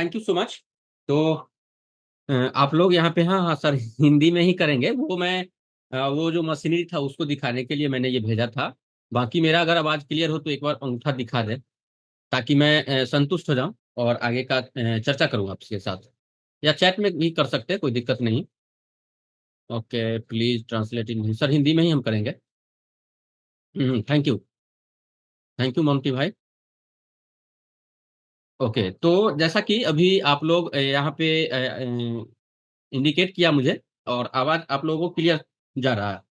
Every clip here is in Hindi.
Thank you so much. तो आप लोग यहाँ पे, हाँ हाँ सर, हिंदी में ही करेंगे। वो मैं वो जो मशीनरी था उसको दिखाने के लिए मैंने ये भेजा था। बाकी मेरा अगर आवाज क्लियर हो तो एक बार अंगूठा दिखा दे, ताकि मैं संतुष्ट हो जाऊं और आगे का चर्चा करूं आपके साथ। या चैट में भी कर सकते हैं, कोई दिक्कत नहीं। Okay, please translate in sir, Hindi में ही हम करेंगे। Thank you. Thank you Monty भाई। ओके, तो जैसा कि अभी आप लोग यहाँ पे इंडिकेट किया मुझे, और आवाज आप लोगों को क्लियर जा रहा है।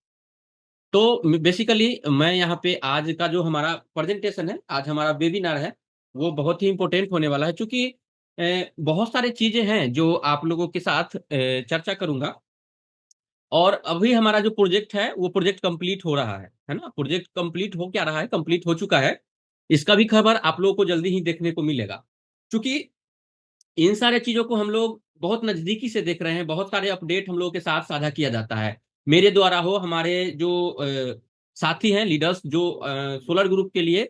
तो बेसिकली मैं यहाँ पे आज का जो हमारा प्रेजेंटेशन है, आज हमारा वेबिनार है, वो बहुत ही इंपॉर्टेंट होने वाला है। क्योंकि बहुत सारी चीजें हैं जो आप लोगों के साथ चर्चा करूंगा। और अभी हमारा जो प्रोजेक्ट है वो प्रोजेक्ट कंप्लीट हो रहा है ना। प्रोजेक्ट कंप्लीट हो क्या रहा है, कंप्लीट हो चुका है। इसका भी खबर आप लोगों को जल्दी ही देखने को मिलेगा। क्योंकि इन सारे चीजों को हम लोग बहुत नजदीकी से देख रहे हैं। बहुत सारे अपडेट हम लोगों के साथ साझा किया जाता है, मेरे द्वारा हो, हमारे जो साथी हैं, लीडर्स जो सोलर ग्रुप के लिए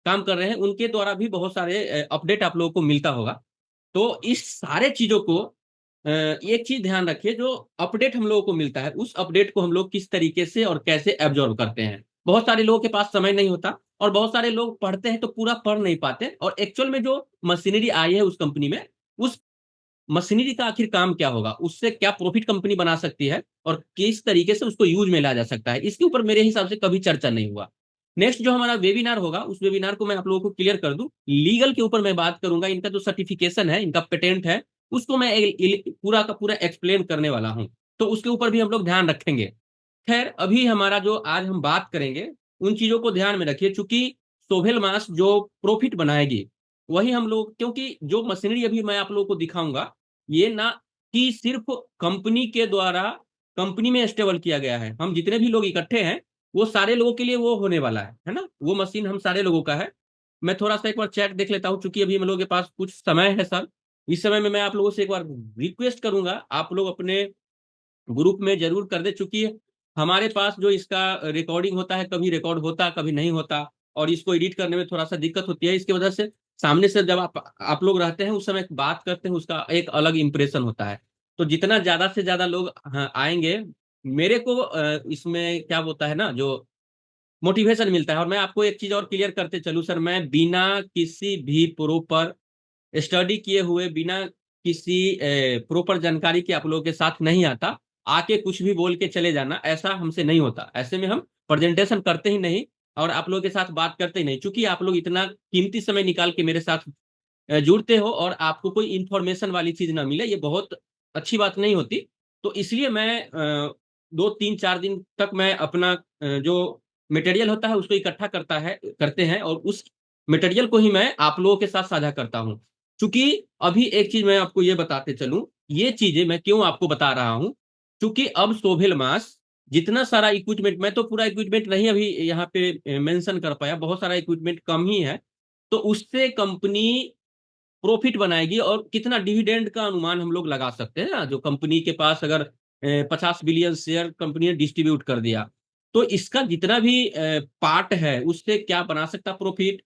काम कर रहे हैं, उनके द्वारा भी बहुत सारे अपडेट आप लोगों को मिलता होगा। तो इस सारे चीजों को एक चीज ध्यान रखिए, जो अपडेट हम लोगों को मिलता है उस अपडेट को हम लोग किस तरीके से और कैसे एब्जॉर्व करते हैं। बहुत सारे लोगों के पास समय नहीं होता, और बहुत सारे लोग पढ़ते हैं तो पूरा पढ़ नहीं पाते, और एक्चुअल में जो मशीनरी आई है उस कंपनी में, उस मशीनरी का आखिर काम क्या होगा, उससे क्या प्रॉफिट कंपनी बना सकती है, और किस तरीके से उसको यूज में लाया जा सकता है, इसके ऊपर मेरे हिसाब से कभी चर्चा नहीं हुआ। नेक्स्ट जो हमारा वेबिनार होगा, उस वेबिनार को मैं आप लोगों को क्लियर कर दूं, लीगल के ऊपर मैं बात करूंगा। इनका जो सर्टिफिकेशन है, इनका पेटेंट है, उसको मैं पूरा का पूरा एक्सप्लेन करने वाला हूं। तो उसके ऊपर भी हम लोग ध्यान रखेंगे। खैर, अभी हमारा जो आज हम बात करेंगे, उन चीजों को ध्यान में रखिए। चूंकि सोहेल मास जो प्रॉफिट बनाएगी, वही हम लोग, क्योंकि जो मशीनरी अभी मैं आप लोगों को दिखाऊंगा, ये ना कि सिर्फ कंपनी के द्वारा कंपनी में स्टेबल किया गया है। हम जितने भी लोग इकट्ठे हैं, वो सारे लोगों के लिए वो होने वाला है ना। वो मशीन हम सारे लोगों का है। मैं थोड़ा सा एक बार चैट देख लेता हूँ, चूंकि अभी हम लोगों के पास कुछ समय है सर। इस समय में मैं आप लोगों से एक बार रिक्वेस्ट करूंगा, आप लोग अपने ग्रुप में जरूर कर दे। चूंकि हमारे पास जो इसका रिकॉर्डिंग होता है, कभी रिकॉर्ड होता कभी नहीं होता, और इसको एडिट करने में थोड़ा सा दिक्कत होती है। इसकी वजह से सामने से जब आप लोग रहते हैं, उस समय बात करते हैं, उसका एक अलग इंप्रेशन होता है। तो जितना ज्यादा से ज्यादा लोग, हाँ, आएंगे, मेरे को इसमें क्या होता है ना, जो मोटिवेशन मिलता है। और मैं आपको एक चीज और क्लियर करते चलूं सर, मैं बिना किसी भी प्रॉपर स्टडी किए हुए, बिना किसी प्रॉपर जानकारी के आप लोगों के साथ नहीं आता। आके कुछ भी बोल के चले जाना, ऐसा हमसे नहीं होता। ऐसे में हम प्रेजेंटेशन करते ही नहीं, और आप लोगों के साथ बात करते ही नहीं। चूंकि आप लोग इतना कीमती समय निकाल के मेरे साथ जुड़ते हो, और आपको कोई इंफॉर्मेशन वाली चीज ना मिले, ये बहुत अच्छी बात नहीं होती। तो इसलिए मैं 2 3 4 दिन तक मैं अपना जो मटेरियल होता है उसको इकट्ठा करते हैं, और उस मटेरियल को ही मैं आप लोगों के साथ साझा करता हूँ। चूंकि अभी एक चीज मैं आपको ये बताते चलूं, ये चीजें मैं क्यों आपको बता रहा हूं। क्योंकि अब सोहेल मास जितना सारा इक्विपमेंट, मैं तो पूरा इक्विपमेंट नहीं अभी यहाँ पे मेंशन कर पाया, बहुत सारा इक्विपमेंट कम ही है। तो उससे कंपनी प्रॉफिट बनाएगी, और कितना डिविडेंड का अनुमान हम लोग लगा सकते हैं ना। जो कंपनी के पास अगर 50 बिलियन शेयर कंपनी ने डिस्ट्रीब्यूट कर दिया, तो इसका जितना भी पार्ट है, उससे क्या बना सकता प्रॉफिट,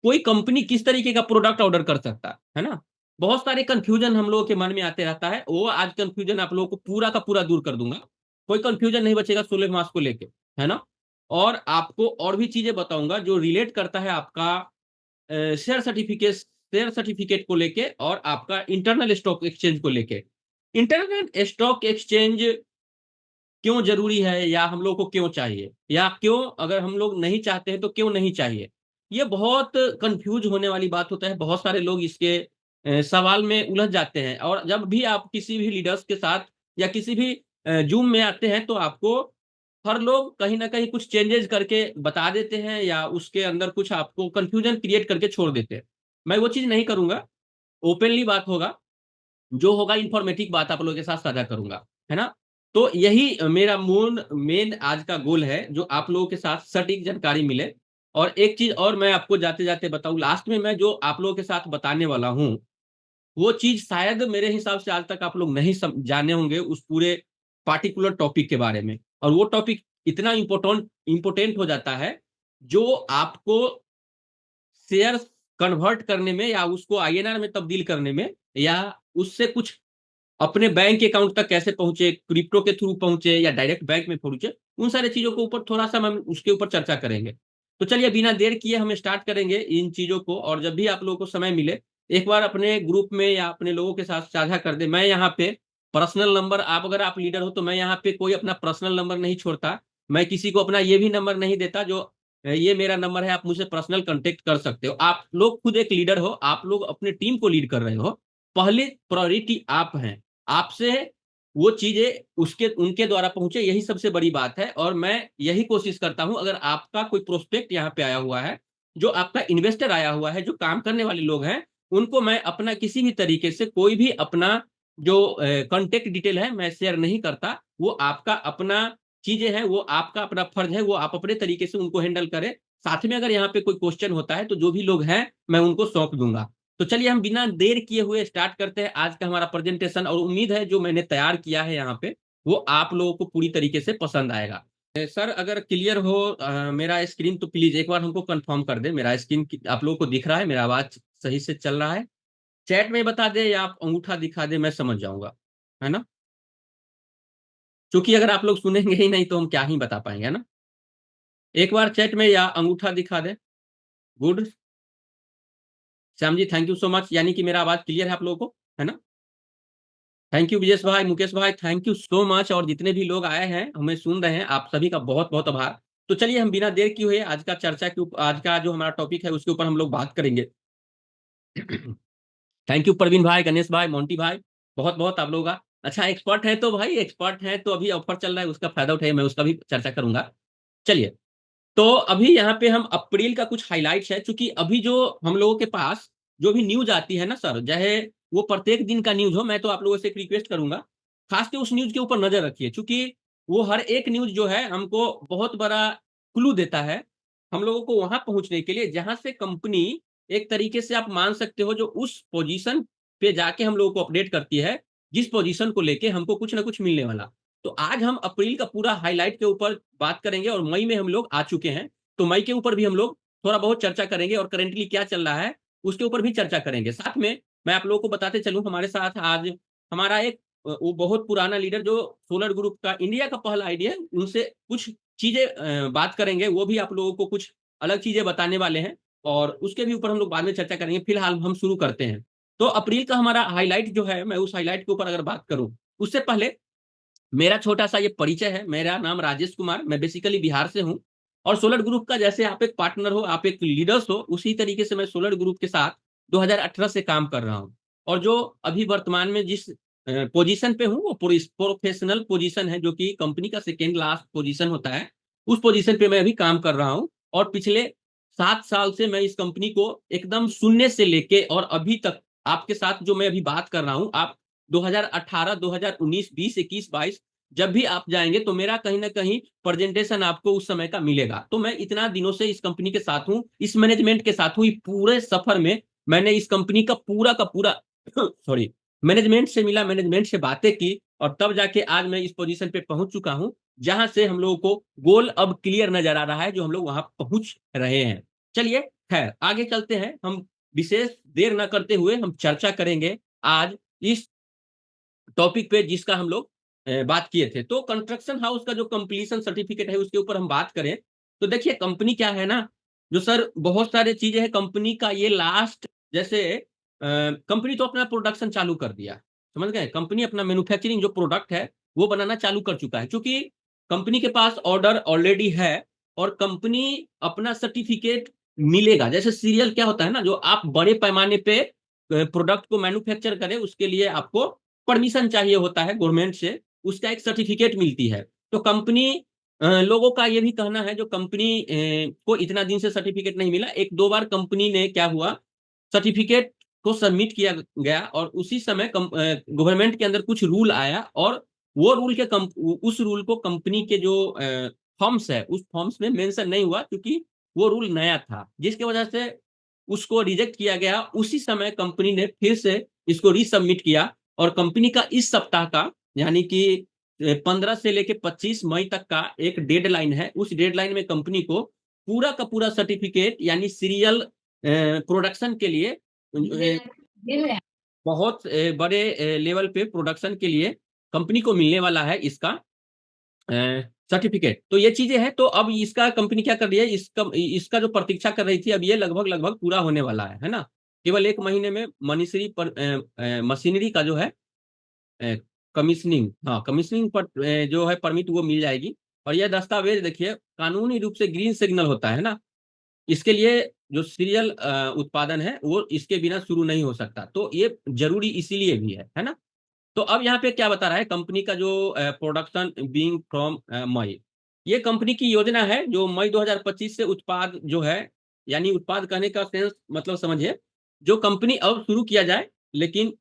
कोई कंपनी किस तरीके का प्रोडक्ट ऑर्डर कर सकता है ना। बहुत सारे कंफ्यूजन हम लोगों के मन में आते रहता है, वो आज कंफ्यूजन आप लोगों को पूरा का पूरा दूर कर दूंगा। कोई कंफ्यूजन नहीं बचेगा सोलर मास को लेके, है ना। और आपको और भी चीजें बताऊंगा जो रिलेट करता है आपका शेयर सर्टिफिकेट को लेके, और आपका इंटरनल स्टॉक एक्सचेंज को लेके। इंटरनल स्टॉक एक्सचेंज क्यों जरूरी है, या हम लोग को क्यों चाहिए, या क्यों, अगर हम लोग नहीं चाहते हैं तो क्यों नहीं चाहिए। ये बहुत कंफ्यूज होने वाली बात होता है। बहुत सारे लोग इसके सवाल में उलझ जाते हैं। और जब भी आप किसी भी लीडर्स के साथ या किसी भी जूम में आते हैं, तो आपको हर लोग कहीं ना कहीं कुछ चेंजेस करके बता देते हैं, या उसके अंदर कुछ आपको कंफ्यूजन क्रिएट करके छोड़ देते हैं। मैं वो चीज नहीं करूंगा। ओपनली बात होगा, जो होगा इंफॉर्मेटिव बात आप लोगों के साथ साझा करूंगा, है ना। तो यही मेरा मेन आज का गोल है, जो आप लोगों के साथ सटीक जानकारी मिले। और एक चीज और मैं आपको जाते जाते बताऊं, लास्ट में मैं जो आप लोगों के साथ बताने वाला हूं, वो चीज शायद मेरे हिसाब से आज तक आप लोग नहीं जाने होंगे उस पूरे पार्टिकुलर टॉपिक के बारे में। और वो टॉपिक इतना इम्पोर्टेंट इम्पोर्टेंट हो जाता है, जो आपको शेयर कन्वर्ट करने में या उसको आईएनआर में तब्दील करने में या उससे कुछ अपने बैंक अकाउंट तक कैसे पहुंचे, क्रिप्टो के थ्रू पहुंचे या डायरेक्ट बैंक में पहुंचे, उन सारी चीजों के ऊपर थोड़ा सा हम उसके ऊपर चर्चा करेंगे। तो चलिए बिना देर किए हम स्टार्ट करेंगे इन चीजों को, और जब भी आप लोगों को समय मिले एक बार अपने ग्रुप में या अपने लोगों के साथ साझा कर दे। मैं यहाँ पे पर्सनल नंबर, आप अगर आप लीडर हो तो मैं यहाँ पे कोई अपना पर्सनल नंबर नहीं छोड़ता। मैं किसी को अपना ये भी नंबर नहीं देता जो ये मेरा नंबर है, आप मुझसे पर्सनल कांटेक्ट कर सकते हो। आप लोग खुद एक लीडर हो, आप लोग अपने टीम को लीड कर रहे हो, पहले प्रायोरिटी आप हैं। आपसे वो चीजें उसके उनके द्वारा पहुंचे, यही सबसे बड़ी बात है। और मैं यही कोशिश करता हूं, अगर आपका कोई प्रोस्पेक्ट यहाँ पे आया हुआ है, जो आपका इन्वेस्टर आया हुआ है, जो काम करने वाले लोग हैं, उनको मैं अपना किसी भी तरीके से कोई भी अपना जो कॉन्टेक्ट डिटेल है मैं शेयर नहीं करता। वो आपका अपना चीजें हैं, वो आपका अपना फर्ज है, वो आप अपने तरीके से उनको हैंडल करें। साथ में अगर यहाँ पे कोई क्वेश्चन होता है तो जो भी लोग हैं मैं उनको सौंप दूंगा। तो चलिए हम बिना देर किए हुए स्टार्ट करते हैं आज का हमारा प्रेजेंटेशन, और उम्मीद है जो मैंने तैयार किया है यहाँ पे वो आप लोगों को पूरी तरीके से पसंद आएगा। सर अगर क्लियर हो मेरा स्क्रीन तो प्लीज एक बार हमको कंफर्म कर दे, मेरा स्क्रीन आप लोगों को दिख रहा है, मेरा आवाज सही से चल रहा है? चैट में बता दे या आप अंगूठा दिखा दे, मैं समझ जाऊंगा, है ना? क्योंकि अगर आप लोग सुनेंगे ही नहीं तो हम क्या ही बता पाएंगे, है ना? एक बार चैट में या अंगूठा दिखा दे। Good. Shyam ji thank you so much, यानी कि मेरा आवाज क्लियर है आप लोगों को, है ना? थैंक यू विजेश भाई, मुकेश भाई, थैंक यू सो मच। और जितने भी लोग आए हैं हमें सुन रहे हैं, आप सभी का बहुत बहुत आभार। तो चलिए हम बिना देर किए हुए आज का चर्चा के ऊपर, आज का जो हमारा टॉपिक है उसके ऊपर हम लोग बात करेंगे। थैंक यू प्रवीण भाई, गणेश भाई, मोंटी भाई, बहुत बहुत आप लोगों का। अच्छा एक्सपर्ट है तो भाई, एक्सपर्ट है तो अभी ऑफर चल रहा है, उसका फायदा उठाइए, मैं उसका भी चर्चा करूंगा। चलिए, तो अभी यहाँ पे हम अप्रैल का कुछ हाइलाइट्स है, क्योंकि अभी जो हम लोगों के पास जो भी न्यूज आती है ना सर, चाहे वो प्रत्येक दिन का न्यूज हो, मैं तो आप लोगों से एक रिक्वेस्ट करूंगा खास के उस न्यूज के ऊपर नजर रखिए, क्योंकि वो हर एक न्यूज जो है हमको बहुत बड़ा क्लू देता है हम लोगों को वहां पहुंचने के लिए, जहां से कंपनी एक तरीके से आप मान सकते हो जो उस पोजीशन पे जाके हम लोगों को अपडेट करती है, जिस पोजीशन को लेके हमको कुछ ना कुछ मिलने वाला। तो आज हम अप्रैल का पूरा हाईलाइट के ऊपर बात करेंगे, और मई में हम लोग आ चुके हैं तो मई के ऊपर भी हम लोग थोड़ा बहुत चर्चा करेंगे, और करेंटली क्या चल रहा है उसके ऊपर भी चर्चा करेंगे। साथ में मैं आप लोगों को बताते चलूं, हमारे साथ आज हमारा एक वो बहुत पुराना लीडर जो सोलर ग्रुप का इंडिया का पहला आइडिया है, उनसे कुछ चीजें बात करेंगे, वो भी आप लोगों को कुछ अलग चीजें बताने वाले हैं, और उसके भी ऊपर हम लोग बाद में चर्चा करेंगे। फिलहाल हम शुरू करते हैं। तो अप्रैल का हमारा हाईलाइट जो है, मैं उस हाईलाइट के ऊपर अगर बात करूं उससे पहले मेरा छोटा सा ये परिचय है। मेरा नाम राजेश कुमार, मैं बेसिकली बिहार से हूँ, और सोलर ग्रुप का जैसे आप एक पार्टनर हो, आप एक लीडर्स हो, उसी तरीके से मैं सोलर ग्रुप के साथ 2018 से काम कर रहा हूँ। और जो अभी वर्तमान में जिस पोजीशन पे हूँ वो प्रोफेशनल पोजीशन है, जो कि कंपनी का सेकेंड लास्ट पोजीशन होता है, उस पोजीशन पे मैं अभी काम कर रहा हूँ। और पिछले 7 साल से मैं इस कंपनी को एकदम शून्य से लेके और अभी तक आपके साथ जो मैं अभी बात कर रहा हूँ, आप 2018, 2019, 20, 21, 22 जब भी आप जाएंगे तो मेरा कहीं ना कहीं प्रेजेंटेशन आपको उस समय का मिलेगा। तो मैं इतना दिनों से इस कंपनी के साथ हूँ, इस मैनेजमेंट के साथ हूँ, पूरे सफर में मैंने इस कंपनी का पूरा सॉरी, मैनेजमेंट से मिला, मैनेजमेंट से बातें की, और तब जाके आज मैं इस पोजीशन पे पहुंच चुका हूं, जहां से हम लोगों को गोल अब क्लियर नजर आ रहा है, जो हम लोग वहां पहुंच रहे हैं। चलिए खैर आगे चलते हैं, हम विशेष देर न करते हुए हम चर्चा करेंगे आज इस टॉपिक पे जिसका हम लोग बात किए थे। तो कंस्ट्रक्शन हाउस का जो कंप्लीशन सर्टिफिकेट है उसके ऊपर हम बात करें तो देखिए कंपनी क्या है ना, जो सर बहुत सारे चीजें हैं कंपनी का, ये लास्ट जैसे कंपनी तो अपना प्रोडक्शन चालू कर दिया, समझ गए, कंपनी अपना मैन्युफैक्चरिंग जो प्रोडक्ट है वो बनाना चालू कर चुका है, क्योंकि कंपनी के पास ऑर्डर ऑलरेडी है, और कंपनी अपना सर्टिफिकेट मिलेगा। जैसे सीरियल क्या होता है ना, जो आप बड़े पैमाने पे प्रोडक्ट को मैन्युफैक्चर करें उसके लिए आपको परमिशन चाहिए होता है गवर्नमेंट से, उसका एक सर्टिफिकेट मिलती है। तो कंपनी लोगों का ये भी कहना है, जो कंपनी को इतना दिन से सर्टिफिकेट नहीं मिला, एक दो बार कंपनी ने क्या हुआ, सर्टिफिकेट को सबमिट किया गया, और उसी समय गवर्नमेंट के अंदर कुछ रूल आया, और वो रूल के उस रूल को कंपनी के जो फॉर्म्स है उस फॉर्म्स में मेंशन नहीं हुआ, क्योंकि वो रूल नया था, जिसकी वजह से उसको रिजेक्ट किया गया। उसी समय कंपनी ने फिर से इसको रीसबमिट किया, और कंपनी का इस सप्ताह का यानी कि 15 से लेके 25 मई तक का एक डेडलाइन है, उस डेडलाइन में कंपनी को पूरा का पूरा सर्टिफिकेट यानी सीरियल प्रोडक्शन के लिए बहुत बड़े लेवल पे प्रोडक्शन के लिए कंपनी को मिलने वाला है इसका सर्टिफिकेट। तो ये चीजें हैं। तो अब इसका कंपनी क्या कर रही है, इसका इसका जो प्रतीक्षा कर रही थी, अब ये लगभग लगभग पूरा होने वाला है ना। केवल 1 महीने में मनीषरी पर मशीनरी का जो है कमीशनिंग, हाँ कमीशनिंग पर जो है परमिट वो मिल जाएगी। और यह दस्तावेज देखिए कानूनी रूप से ग्रीन सिग्नल होता है ना, इसके लिए जो सीरियल उत्पादन है वो इसके बिना शुरू नहीं हो सकता। तो ये जरूरी इसीलिए भी है ना। तो अब यहाँ पे क्या बता रहा है, कंपनी का जो प्रोडक्शन बीइंग फ्रॉम मई, ये कंपनी की योजना है जो मई 2025 से उत्पाद जो है, यानी उत्पाद कहने का सेंस मतलब समझिए, जो कंपनी अब शुरू किया जाए। लेकिन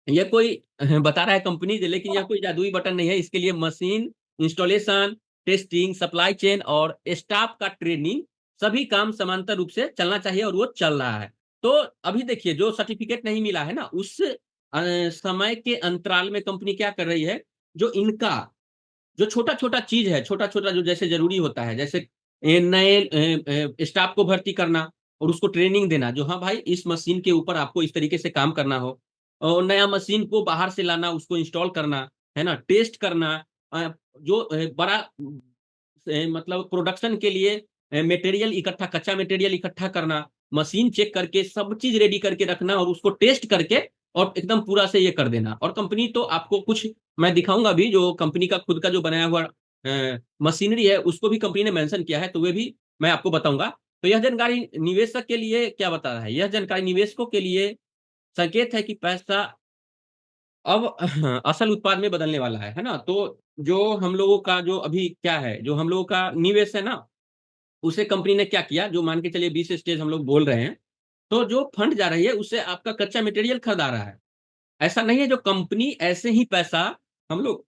ये कोई बता रहा है कंपनी, लेकिन यह कोई जादुई बटन नहीं है। इसके लिए machine installation, testing, supply chain और स्टाफ का ट्रेनिंग, सभी काम समांतर रूप से चलना चाहिए और वो चल रहा है। तो अभी देखिए जो सर्टिफिकेट नहीं मिला है ना, उस समय के अंतराल में कंपनी क्या कर रही है, जो इनका जो छोटा-छोटा चीज़ है, छोटा-छोटा जो जैसे ज़रूरी होता है, जैसे नए स्टाफ को भर्ती करना और उसको ट्रेनिंग देना, जो हाँ भाई इस मशीन के ऊपर आपको इस तरीके से काम करना हो। और नया मशीन को बाहर से लाना, उसको इंस्टॉल करना, है ना? टेस्ट करना, जो बड़ा मतलब प्रोडक्शन के लिए मटेरियल इकट्ठा, कच्चा मटेरियल इकट्ठा करना, मशीन चेक करके सब चीज़ रेडी करके रखना और उसको टेस्ट करके और एकदम पूरा से ये कर देना। और कंपनी तो आपको कुछ मैं दिखाऊँगा अभी, जो कंपनी का खुद का जो बनाया हुआ मशीनरी है, उसको भी कंपनी ने मेंशन किया है, तो वे भी मैं आपको बताऊँगा। तो यह जानकारी निवेशक के लिए क्या बता रहा है? यह जानकारी निवेशकों के लिए संकेत है कि पैसा अब असल उत्पाद में बदलने वाला है ना? तो जो हम लोगों का जो अभी क्या है, जो हम लोगों का निवेश है ना, उसे कंपनी ने क्या किया, जो मान के चलिए 20 स्टेज हम लोग बोल रहे हैं, तो जो फंड जा रही है, उससे आपका कच्चा मटेरियल खरीदा रहा है। ऐसा नहीं है जो कंपनी ऐसे ही पैसा हम लोग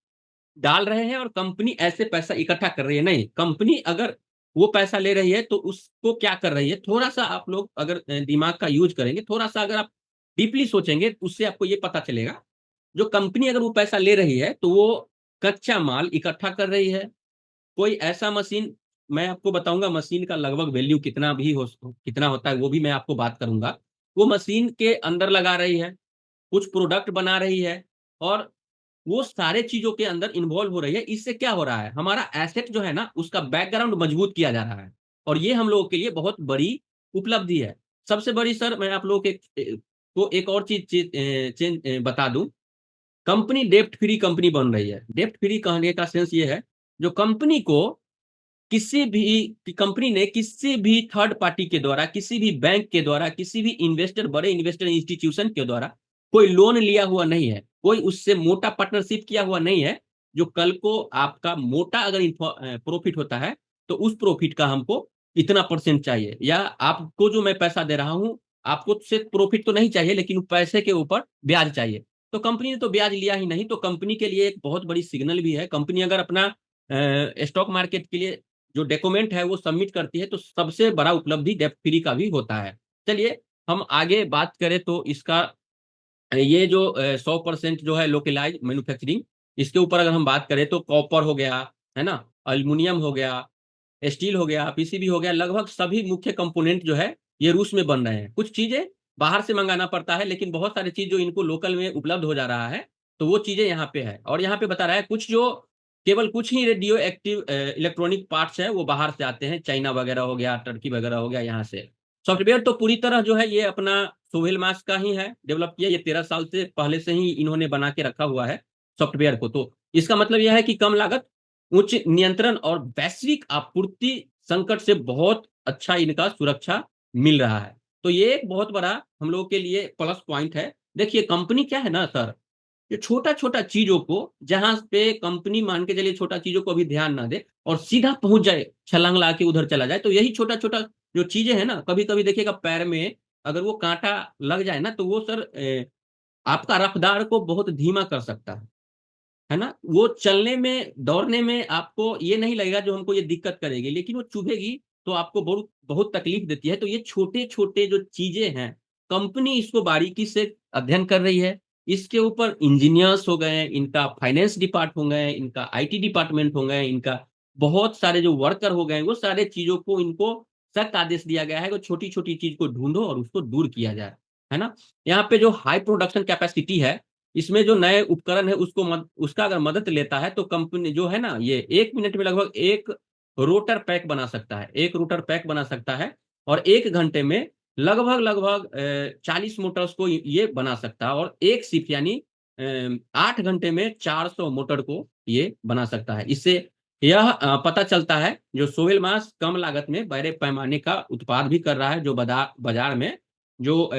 डाल रहे हैं और कंपनी ऐसे पैसा इकट्ठा कर रही है, नहीं। कंपनी अगर वो पैसा ले रही है तो उसको क्या कर रही है, थोड़ा-सा आप लोग अगर दिमाग का यूज़ करेंगे, थोड़ा-सा अगर आप डीपली सोचेंगे, उससे आपको ये पता चलेगा, जो कंपनी अगर वो पैसा ले रही है, तो वो कच्चा माल इकट्ठा कर रही है। कोई ऐसा मशीन मैं आपको बताऊँगा, मशीन का लगभग वैल्यू कितना भी हो कितना होता है, वो भी मैं आपको बात करूँगा। वो मशीन के अंदर लगा रही है, कुछ प्रोडक्ट बना रही है और वो सारे चीज़ों के अंदर इन्वॉल्व हो रही है। इससे क्या हो रहा है, हमारा एसेट जो है ना, उसका बैकग्राउंड मजबूत किया जा रहा है और ये हम लोगों के लिए बहुत बड़ी उपलब्धि है। सबसे बड़ी सर मैं आप लोगों के को एक और बता दूँ, कंपनी डेब्ट फ्री कंपनी बन रही है। डेब्ट फ्री कहने का सेंस ये है, जो कंपनी को किसी भी कंपनी ने किसी भी थर्ड पार्टी के द्वारा, किसी भी बैंक के द्वारा, किसी भी इन्वेस्टर, बड़े इन्वेस्टर इंस्टीट्यूशन के द्वारा कोई लोन लिया हुआ नहीं है, कोई उससे मोटा पार्टनरशिप किया हुआ नहीं है, जो कल को आपका मोटा अगर प्रॉफिट होता है, तो उस प्रॉफिट का हमको इतना परसेंट चाहिए, या आपको जो मैं पैसा दे रहा हूँ, आपको सिर्फ प्रॉफिट तो नहीं चाहिए, लेकिन पैसे के ऊपर ब्याज चाहिए। तो कंपनी ने तो ब्याज लिया ही नहीं, तो कंपनी के लिए एक बहुत बड़ी सिग्नल भी है। कंपनी अगर अपना स्टॉक मार्केट के लिए जो डॉक्यूमेंट है वो सबमिट करती है, तो सबसे बड़ा उपलब्धि डेब्ट फ्री का भी होता है। चलिए हम आगे बात करें तो इसका ये जो 100% जो है लोकलाइज्ड मैन्युफैक्चरिंग, इसके ऊपर अगर हम बात करें तो कॉपर हो गया, है ना? एल्युमिनियम हो गया, स्टील हो गया, पीसीबी हो गया, लगभग सभी मुख्य कंपोनेंट जो है ये रूस में बन रहे हैं। कुछ चीज़ें बाहर से मंगाना पड़ता है, लेकिन बहुत सारी चीज़ जो इनको लोकल में उपलब्ध हो जा रहा है, तो वो चीज़ें यहाँ पे है। और यहाँ पे बता रहा है कुछ जो केवल कुछ ही रेडियो एक्टिव इलेक्ट्रॉनिक पार्ट्स हैं, वो बाहर से आते हैं, चाइना वगैरह हो गया, टर्की वगैरह हो गया, यहाँ से। सॉफ्टवेयर तो पूरी तरह जो है ये अपना सोहेल मास का ही है, डेवलप किया। ये 13 साल से पहले से ही इन्होंने बना के रखा हुआ है सॉफ्टवेयर को। तो इसका मतलब यह है कि कम लागत, उच्च नियंत्रण और वैश्विक आपूर्ति संकट से बहुत अच्छा इनका सुरक्षा मिल रहा है। तो ये एक बहुत बड़ा हम लोगों के लिए प्लस पॉइंट है। देखिए कंपनी क्या है ना सर, ये छोटा-छोटा चीज़ों को, जहाँ पे कंपनी मान के चलिए छोटा चीज़ों को अभी ध्यान ना दे और सीधा पहुँच जाए, छलांग लगा के उधर चला जाए, तो यही छोटा-छोटा जो चीज़ें हैं ना, कभी-कभी देखिएगा पैर में अगर वो काँटा लग जाए ना, तो वो सर आपका रफ्तार को बहुत धीमा कर सकता है ना? वो चलने में, दौड़ने में आपको ये नहीं लगेगा जो हमको ये दिक्कत करेगी, लेकिन वो चुभेगी तो आपको बहुत बहुत तकलीफ देती है। तो ये छोटे-छोटे जो चीज़ें हैं, कंपनी इसको बारीकी से अध्ययन कर रही है। इसके ऊपर इंजीनियर्स हो गए, इनका फाइनेंस डिपार्ट हो गए, इनका आईटी डिपार्टमेंट हो गए, इनका बहुत सारे जो वर्कर हो गए, वो सारे चीज़ों को इनको सख्त आदेश दिया गया है कि छोटी-छोटी चीज़ को ढूँढो और उसको दूर किया जाए, है ना? यहाँ पे जो हाई प्रोडक्शन कैपेसिटी है, इसमें जो नए उपकरण है उसका अगर मदद लेता है तो कंपनी जो है ना ये 1 मिनट में लगभग 1 रोटर पैक बना सकता है, 1 रोटर पैक बना सकता है और 1 घंटे में लगभग 40 मोटर्स को ये बना सकता है और 1 शिफ्ट यानी 8 घंटे में 400 मोटर को ये बना सकता है। इससे यह पता चलता है जो सोहेल मास कम लागत में बड़े पैमाने का उत्पाद भी कर रहा है जो बाज़ार में जो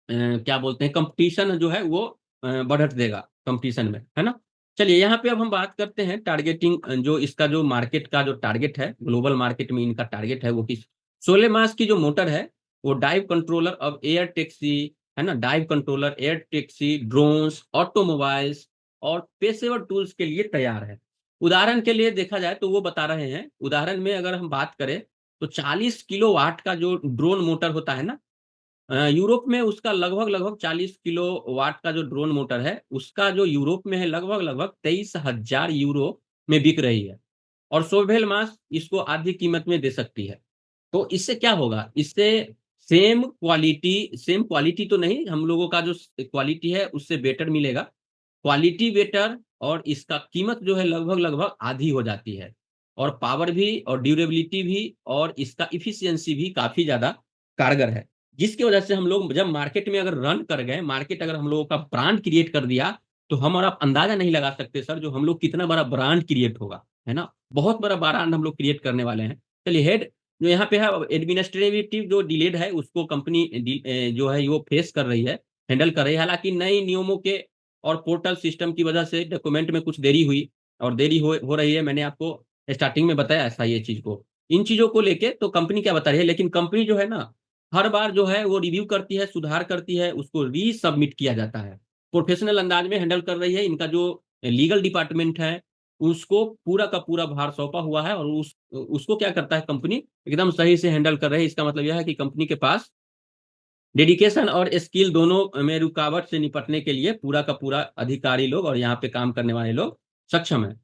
क्या बोलते हैं कॉम्पिटिशन जो है वो बढ़त देगा कॉम्पिटिशन में, है ना? चलिए यहाँ पे अब हम बात करते हैं टारगेटिंग जो इसका जो मार्केट का जो टारगेट है, ग्लोबल मार्केट में इनका टारगेट है वो किस सोलर मास की जो मोटर है, वो डाइव कंट्रोलर अब एयर टैक्सी, है ना? Dive controller, air taxi, drones, automobiles और पेशेवर टूल्स के लिए तैयार है। उदाहरण के लिए देखा जाए तो वो बता रहे हैं, उदाहरण में अगर हम बात करें, तो 40 किलोवाट का जो ड्रोन मोटर होता है ना यूरोप में उसका लगभग 40 किलोवाट का जो ड्रोन मोटर है, उसका जो यूरोप में है लगभग 23,000 यूरो में बिक रही है और सोवेल मास इसको आधी कीमत में दे सकती है। तो इससे क्या होगा? इससे सेम क्वालिटी तो नहीं, हम लोगों का जो क्वालिटी है उससे बेटर मिलेगा। क्वालिटी बेटर और इसका कीमत जो है लगभग आधी हो जाती है और पावर भी और ड्यूरेबिलिटी भी और इसका एफिशिएंसी भी काफ़ी ज़्यादा कारगर है। जिसकी वजह से हम लोग जब मार्केट में अगर रन कर गए, मार्केट अगर हम लोगों का ब्रांड क्रिएट कर दिया, तो हम और आप अंदाज़ा नहीं लगा सकते सर जो हम लोग कितना बड़ा ब्रांड क्रिएट होगा, है ना? बहुत बड़ा ब्रांड हम लोग क्रिएट करने वाले हैं। चलिए हेड जो यहाँ पे है एडमिनिस्ट्रेटिव जो डिलेड है उसको कंपनी जो है वो फेस कर रही है, हैंडल कर रही है। हालाँकि नए नियमों के और पोर्टल सिस्टम की वजह से डॉक्यूमेंट में कुछ देरी हुई और देरी हो रही है। मैंने आपको स्टार्टिंग में बताया ऐसा ये चीज़ को। इन चीज़ों को लेके तो कंपनी क्या बता रही है, लेकिन कंपनी जो है ना, हर बार जो है वो रिव्यू करती है, सुधार करती है, उसको रीसबमिट किया जाता है। प्रोफेशनल अंदाज में हैंडल कर रही है। इनका जो लीगल डिपार्टमेंट है, उसको पूरा का पूरा भार सौंपा हुआ है और उसको क्या करता है कंपनी, एकदम सही से हैंडल कर रही है। इसका मतलब यह है कि कंपनी के पास डेडिकेशन और स्किल दोनों में रुकावट से निपटने के लिए पूरा का पूरा अधिकारी लोग और यहाँ पे काम करने वाले लोग सक्षम हैं।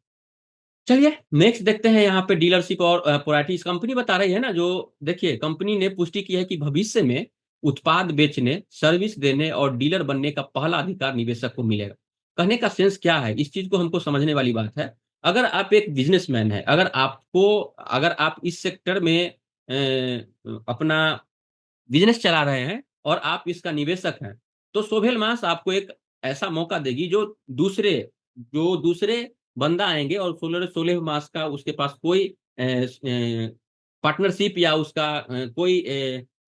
चलिए नेक्स्ट देखते हैं यहाँ पे डीलरशिप और प्रायोरिटीज़ कंपनी बता रही है ना जो देखिए कंपनी ने पुष्टि की है कि भविष्य में उत्पाद बेचने, सर्विस देने और डीलर बनने का पहला अधिकार निवेशक को मिलेगा। कहने का सेंस क्या है? इस चीज़ को हमको समझने वाली बात है। अगर आप एक बिज़नेसमैन हैं, अगर आप इस सेक्टर में अपना बिज़नेस चला रहे हैं और आप इसका निवेशक हैं, तो सोभेल मास आपको एक ऐसा मौका देगी जो दूसरे बंदा आएँगे और सोलह मास का उसके पास कोई पार्टनरशिप या उसका कोई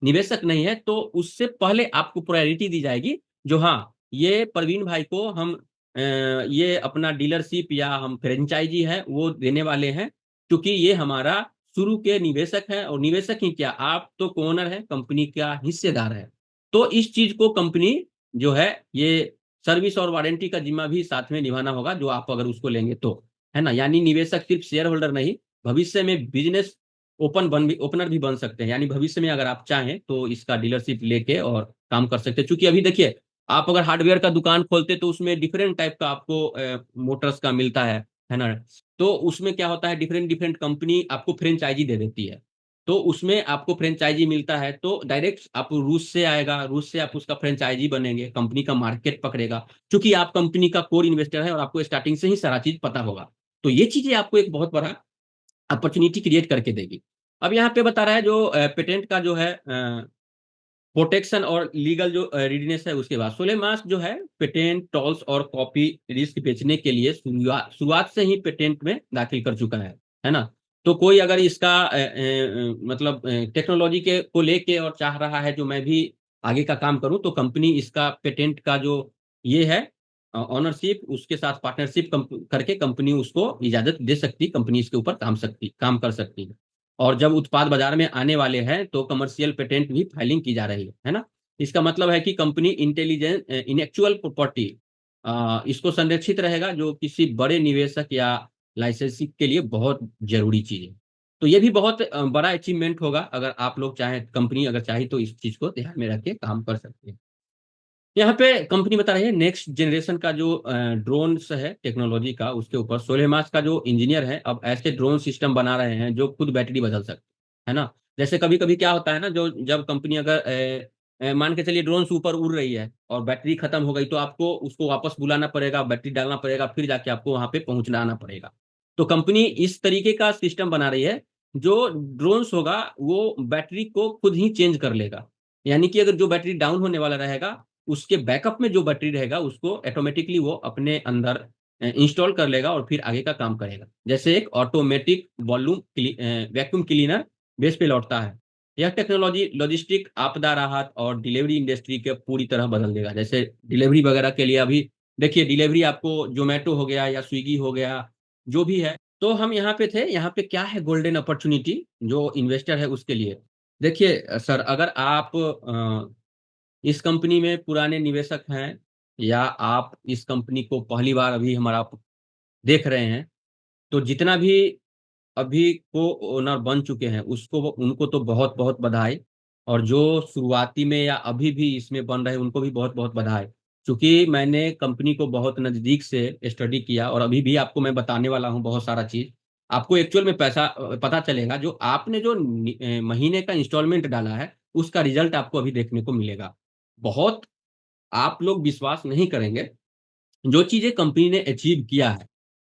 निवेशक नहीं है, तो उससे पहले आपको प्रायोरिटी दी जाएगी, जो हाँ, ये प्रवीण भाई को हम ये अपना डीलरशिप या हम फ्रैंचाइज़ी है, वो देने वाले हैं, क्योंकि ये हमारा शुरू के निवेशक हैं और निवेशक ही क्या, आप तो ओनर हैं, कंपनी का हिस्सेदार है। तो इस चीज़ को कंपनी जो है, ये सर्विस और वारंटी का ज़िम्मा भी साथ में निभाना होगा, जो आप अगर उसको लेंगे तो, है ना? यानी निवेशक सिर्फ शेयर होल्डर नहीं, भविष्य में बिज़नेस ओपनर भी बन सकते हैं। यानी भविष्य में अगर आप चाहें, तो इसका डीलरशिप लेके और काम कर सकते हैं। चूँकि अभी देखिए, आप अगर हार्डवेयर का दुकान खोलते, तो उसमें डिफरेंट टाइप का आपको मोटर्स का मिलता है ना? तो उसमें क्या होता है डिफरेंट कंपनी आपको फ्रैंचाइज़ी दे देती है। तो उसमें आपको फ्रैंचाइज़ी मिलता है तो डायरेक्ट आप रूस से आएगा, रूस से आप उसका फ्रैंचाइज़ी बनेंगे, कंपनी का मार्केट पकड़ेगा। चूँकि आप कंपनी का कोर इन्वेस्टर हैं और आपको स्टार्टिंग से ही सारा चीज़ पता होगा। तो ये चीज़ें आपको एक बहुत बड़ा अपॉर्च्युनिटी क्रिएट करके देगी। अब यहाँ पे बता रहा है जो पेटेंट का जो है प्रोटेक्शन और लीगल जो रेडीनेस है उसके बाद सोलेमास जो है पेटेंट, टॉल्स और कॉपी रिस्क बेचने के लिए शुरुआत से ही पेटेंट में दाखिल कर चुका है ना? तो कोई अगर इसका मतलब टेक्नोलॉजी के को लेके और चाह रहा है जो मैं भी आगे का काम करूँ तो कंपनी इसका पेटेंट का जो ये है ओनरशिप उसके साथ पार्टनरशिप करके कंपनी उसको इजाज़त दे सकती, कंपनी इसके ऊपर काम कर सकती है। और जब उत्पाद बाज़ार में आने वाले हैं, तो कमर्शियल पेटेंट भी फाइलिंग की जा रही है ना? इसका मतलब है कि कंपनी इंटेलेक्चुअल प्रॉपर्टी इसको संरक्षित रहेगा, जो किसी बड़े निवेशक या लाइसेंसिंग के लिए बहुत ज़रूरी चीज़ है। तो ये भी बहुत बड़ा अचीवमेंट होगा, अगर आप लोग चाहें कंपनी अगर चाहे तो इस चीज़ को ध्यान में रख के काम कर सकते हैं। यहाँ पे कंपनी बता रही है नेक्स्ट जनरेशन का जो ड्रोन्स है टेक्नोलॉजी का उसके ऊपर 16 मार्च का जो इंजीनियर है अब ऐसे ड्रोन सिस्टम बना रहे हैं जो खुद बैटरी बदल सकते है ना? जैसे कभी-कभी क्या होता है ना, जो जब कंपनी अगर मान के चलिए ड्रोन से ऊपर उड़ रही है और बैटरी खत्म हो गई, तो आपको उसको वापस बुलाना पड़ेगा, बैटरी डालना पड़ेगा, फिर जाके आपको वहाँ पे पहुँचाना पड़ेगा। तो कंपनी इस तरीके का सिस्टम बना रही है, जो ड्रोन्स होगा वो बैटरी को खुद ही चेंज कर लेगा। यानी कि अगर जो बैटरी डाउन होने वाला रहेगा, उसके बैकअप में जो बैटरी रहेगा, उसको ऑटोमैटिकली वो अपने अंदर इंस्टॉल कर लेगा और फिर आगे का काम करेगा। जैसे एक ऑटोमैटिक वैक्यूम क्लीनर बेस पे लौटता है। यह टेक्नोलॉजी लॉजिस्टिक, आपदा राहत और डिलीवरी इंडस्ट्री के पूरी तरह बदल देगा। जैसे डिलीवरी वगैरह के लिए अभी देखिए, डिलीवरी आपको ज़ोमैटो हो गया या स्विगी हो गया, जो भी है। तो हम यहाँ पे थे, यहाँ पे क्या है गोल्डन अपॉर्च्युनिटी जो इन्वेस्टर है उसके लिए। देखिए सर, अगर आप इस कंपनी में पुराने निवेशक हैं या आप इस कंपनी को पहली बार अभी हमारा देख रहे हैं, तो जितना भी अभी को ओनर बन चुके हैं, उसको उनको तो बहुत-बहुत बधाई। और जो शुरुआती में या अभी भी इसमें बन रहे हैं, उनको भी बहुत-बहुत बधाई। चूँकि मैंने कंपनी को बहुत नज़दीक से स्टडी किया और अभी भी आपको मैं बताने वाला हूँ बहुत सारा चीज़। आपको एक्चुअल में पता चलेगा, जो आपने जो महीने का इंस्टॉलमेंट डाला है, उसका रिज़ल्ट आपको अभी देखने को मिलेगा। बहुत आप लोग विश्वास नहीं करेंगे, जो चीज़ें कंपनी ने अचीव किया है।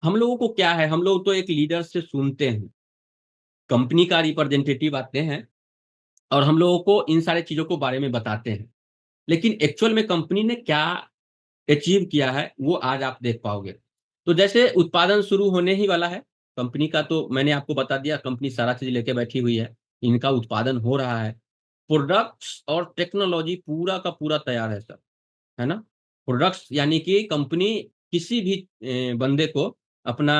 हम लोगों को क्या है, हम लोग तो एक लीडर से सुनते हैं। कंपनी का रिप्रेजेंटेटिव आते हैं और हम लोगों को इन सारी चीज़ों को बारे में बताते हैं। लेकिन एक्चुअल में कंपनी ने क्या अचीव किया है, वो आज आप देख पाओगे। तो जैसे उत्पादन शुरू होने ही वाला है, कंपनी का तो मैंने आपको बता दिया, कंपनी सारा चीज़ लेके बैठी हुई है। इनका उत्पादन हो रहा है। प्रोडक्ट्स और टेक्नोलॉजी पूरा का पूरा तैयार है सर, है ना? प्रोडक्ट्स यानी कि कंपनी किसी भी बंदे को अपना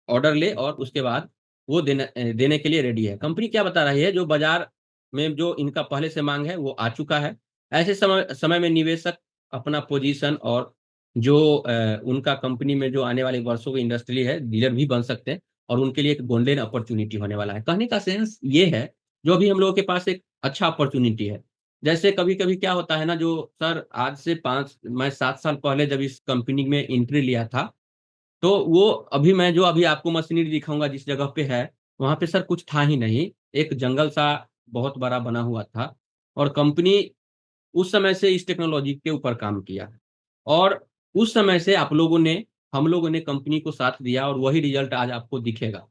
ऑर्डर ले और उसके बाद वो देने के लिए रेडी है। कंपनी क्या बता रही है, जो बाज़ार में जो इनका पहले से माँग है, वो आ चुका है। ऐसे समय समय में निवेशक अपना पोज़ीशन और जो उनका कंपनी में जो आने वाले वर्षों की इंडस्ट्री है, डीलर भी बन सकते हैं और उनके लिए एक गोल्डन अपॉर्च्युनिटी होने वाला है। कहने का सेंस ये है, जो अभी हम लोगों के पास एक अच्छा अपॉर्च्युनिटी है। जैसे कभी-कभी क्या होता है ना, जो सर आज से 5 मैं 7 साल पहले जब इस कंपनी में एंट्री लिया था, तो वो अभी मैं जो अभी आपको मशीनरी दिखाऊँगा जिस जगह पे है, वहाँ पे सर कुछ था ही नहीं। एक जंगल सा बहुत बड़ा बना हुआ था और कंपनी उस समय से इस टेक्नोलॉजी के ऊपर काम किया है। और उस समय से हम लोगों ने कंपनी को साथ दिया और वही रिज़ल्ट आज आपको दिखेगा।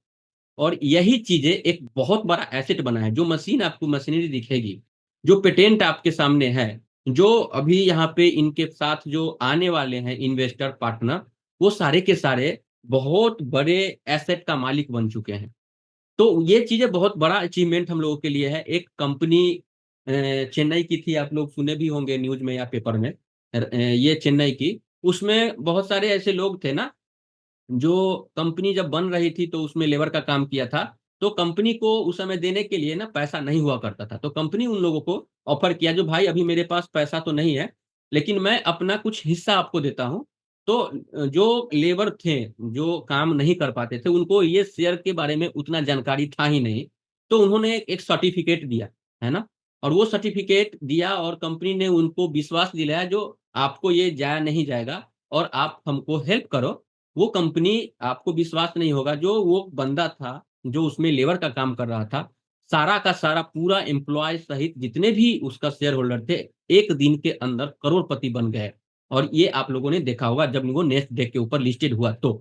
और यही चीज़ें एक बहुत बड़ा एसेट बना है, जो मशीन आपको मशीनरी दिखेगी, जो पेटेंट आपके सामने है, जो अभी यहाँ पे इनके साथ जो आने वाले हैं इन्वेस्टर पार्टनर, वो सारे के सारे बहुत बड़े एसेट का मालिक बन चुके हैं। तो ये चीज़ें बहुत बड़ा अचीवमेंट हम लोगों के लिए है। एक कंपनी चेन्नई की थी, आप लोग सुने भी होंगे न्यूज़ में या पेपर में। ये चेन्नई की, उसमें बहुत सारे ऐसे लोग थे ना, जो कंपनी जब बन रही थी तो उसमें लेबर का काम किया था, तो कंपनी को उस समय देने के लिए ना पैसा नहीं हुआ करता था। तो कंपनी उन लोगों को ऑफ़र किया, जो भाई अभी मेरे पास पैसा तो नहीं है, लेकिन मैं अपना कुछ हिस्सा आपको देता हूँ। तो जो लेबर थे, जो काम नहीं कर पाते थे, उनको ये शेयर के बारे में उतना जानकारी था ही नहीं। तो उन्होंने एक सर्टिफ़िकेट दिया, है ना? और वो सर्टिफ़िकेट दिया और कंपनी ने उनको विश्वास दिलाया, जो आपको ये जाया नहीं जाएगा और आप हमको हेल्प करो। वो कंपनी आपको विश्वास नहीं होगा, जो वो बंदा था, जो उसमें लेबर का काम कर रहा था, सारा का सारा पूरा एम्प्लॉयी सहित जितने भी उसका शेयर होल्डर थे, 1 दिन के अंदर करोड़पति बन गए। और ये आप लोगों ने देखा होगा जब वो नेस्डैक के ऊपर लिस्टेड हुआ तो।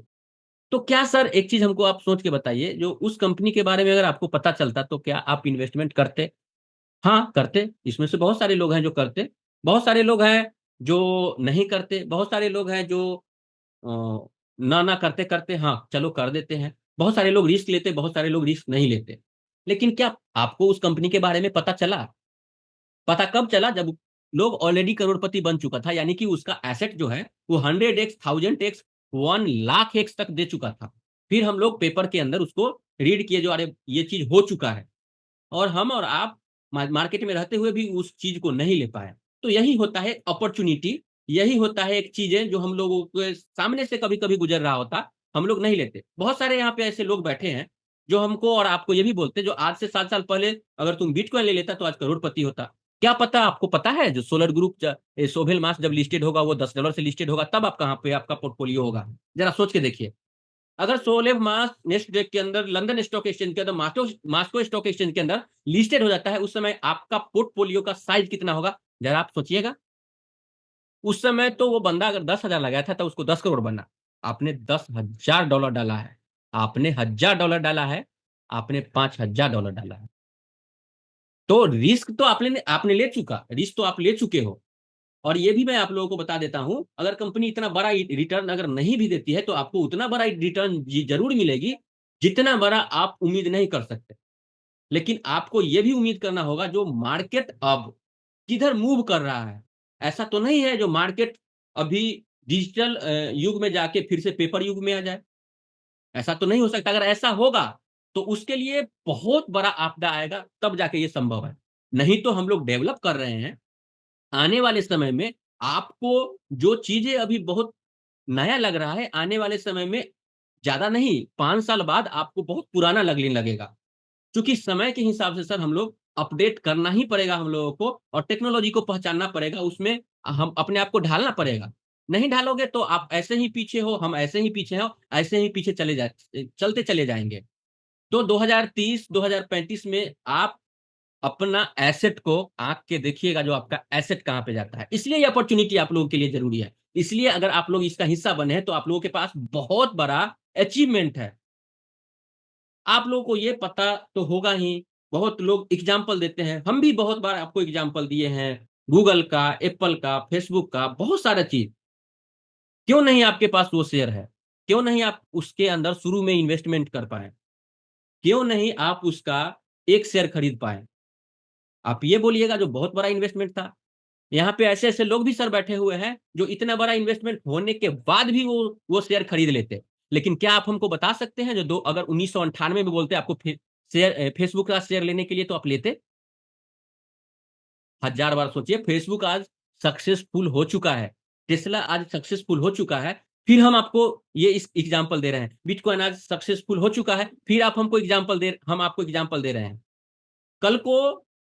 तो क्या सर, एक चीज़ हमको आप सोच के बताइए, जो उस कंपनी के बारे में अगर आपको पता चलता, तो क्या आप इन्वेस्टमेंट करते? हाँ, करते। इसमें से बहुत सारे लोग हैं जो करते, बहुत सारे लोग हैं जो नहीं करते, बहुत सारे लोग हैं जो ना करते-करते हाँ, चलो कर देते हैं। बहुत सारे लोग रिस्क लेते, बहुत सारे लोग रिस्क नहीं लेते। लेकिन क्या आपको उस कंपनी के बारे में पता चला? पता कब चला? जब लोग ऑलरेडी करोड़पति बन चुका था, यानी कि उसका एसेट जो है वो 100 एक्स, 1000 एक्स, 1 लाख एक्स तक दे चुका था। फिर हम लोग पेपर के अंदर उसको रीड किए, जो अरे ये चीज़ हो चुका है। और हम और आप मार्केट में रहते हुए भी उस चीज़ को नहीं ले पाए। तो यही होता है अपॉर्च्युनिटी, यही होता है एक चीज़ें जो हम लोगों के सामने से कभी-कभी गुज़र रहा होता, हम लोग नहीं लेते। बहुत सारे यहाँ पे ऐसे लोग बैठे हैं, जो हमको और आपको ये भी बोलते हैं, जो आज से 7 साल पहले अगर तुम बिटकॉइन ले लेता तो आज करोड़पति होता। क्या पता, आपको पता है जो सोलर ग्रुप सोभेल मास जब लिस्टेड होगा, वो $10 से लिस्टेड होगा, तब आप कहाँ पे आपका पोर्टफोलियो होगा? ज़रा सोच के देखिए। अगर सोलेव मास नेक्स्ट डे के अंदर लंदन स्टॉक एक्सचेंज के अंदर मास्को स्टॉक एक्सचेंज के अंदर लिस्टेड हो जाता है, उस समय आपका पोर्टफोलियो का साइज कितना होगा? जरा आप सोचिएगा। उस समय तो वो बंदा अगर 10,000 लगाया था तो उसको 10 करोड़ बना। आपने $10,000 डाला है, आपने $1,000 डाला है, आपने $5,000 डाला है। तो रिस्क तो आपने आपने ले चुका, रिस्क तो आप ले चुके हो। और ये भी मैं आप लोगों को बता देता हूँ, अगर कंपनी इतना बड़ा रिटर्न अगर नहीं भी देती है, तो आपको उतना बड़ा रिटर्न ज़रूर मिलेगी, जितना बड़ा आप उम्मीद नहीं कर सकते। लेकिन आपको ये भी उम्मीद करना होगा जो मार्केट अब किधर मूव कर रहा है। ऐसा तो नहीं है जो मार्केट अभी डिजिटल युग में जाके फिर से पेपर युग में आ जाए। ऐसा तो नहीं हो सकता। अगर ऐसा होगा, तो उसके लिए बहुत बड़ा आपदा आएगा, तब जाके ये संभव है। नहीं तो हम लोग डेवलप कर रहे हैं। आने वाले समय में आपको जो चीज़ें अभी बहुत नया लग रहा है, आने वाले समय में ज़्यादा नहीं, 5 साल बाद आपको बहुत पुराना लगने लगेगा। क्योंकि समय के हिसाब से सर हम लोग अपडेट करना ही पड़ेगा हम लोगों को, और टेक्नोलॉजी को पहचानना पड़ेगा, उसमें हम अपने आप को ढालना पड़ेगा। नहीं ढालोगे तो आप ऐसे ही पीछे हो, हम ऐसे ही पीछे हो, ऐसे ही पीछे चलते चले जाएँगे। तो 2030, 2035 में आप अपना एसेट को आँक के देखिएगा, जो आपका एसेट कहाँ पे जाता है। इसलिए ये अपॉर्च्युनिटी आप लोगों के लिए ज़रूरी है। इसलिए अगर आप लोग इसका हिस्सा बने हैं, तो आप लोगों के पास बहुत बड़ा अचीवमेंट है। आप लोगों को ये पता तो होगा ही, बहुत लोग एग्ज़ाम्पल देते हैं, हम भी बहुत बार आपको एग्ज़ाम्पल दिए हैं, गूगल का, एप्पल का, फेसबुक का, बहुत सारा चीज़। क्यों नहीं आपके पास वो शेयर है? क्यों नहीं आप उसके अंदर शुरू में इन्वेस्टमेंट कर पाए? क्यों नहीं आप उसका 1 शेयर खरीद पाए? आप ये बोलिएगा जो बहुत बड़ा इन्वेस्टमेंट था। यहाँ पे ऐसे-ऐसे लोग भी सर बैठे हुए हैं, जो इतना बड़ा इन्वेस्टमेंट होने के बाद भी वो शेयर खरीद लेते। लेकिन क्या आप हमको बता सकते हैं जो दो अगर 1998 में बोलते आपको फेसबुक का शेयर लेने के लिए तो आप लेते? हज़ार बार सोचिए, फेसबुक आज सक्सेसफुल हो चुका है, टेस्ला आज सक्सेसफुल हो चुका है, फिर हम आपको ये इस एग्ज़ाम्पल दे रहे हैं। बिटकॉइन आज सक्सेसफुल हो चुका है, फिर हम आपको एग्ज़ाम्पल दे रहे हैं। कल को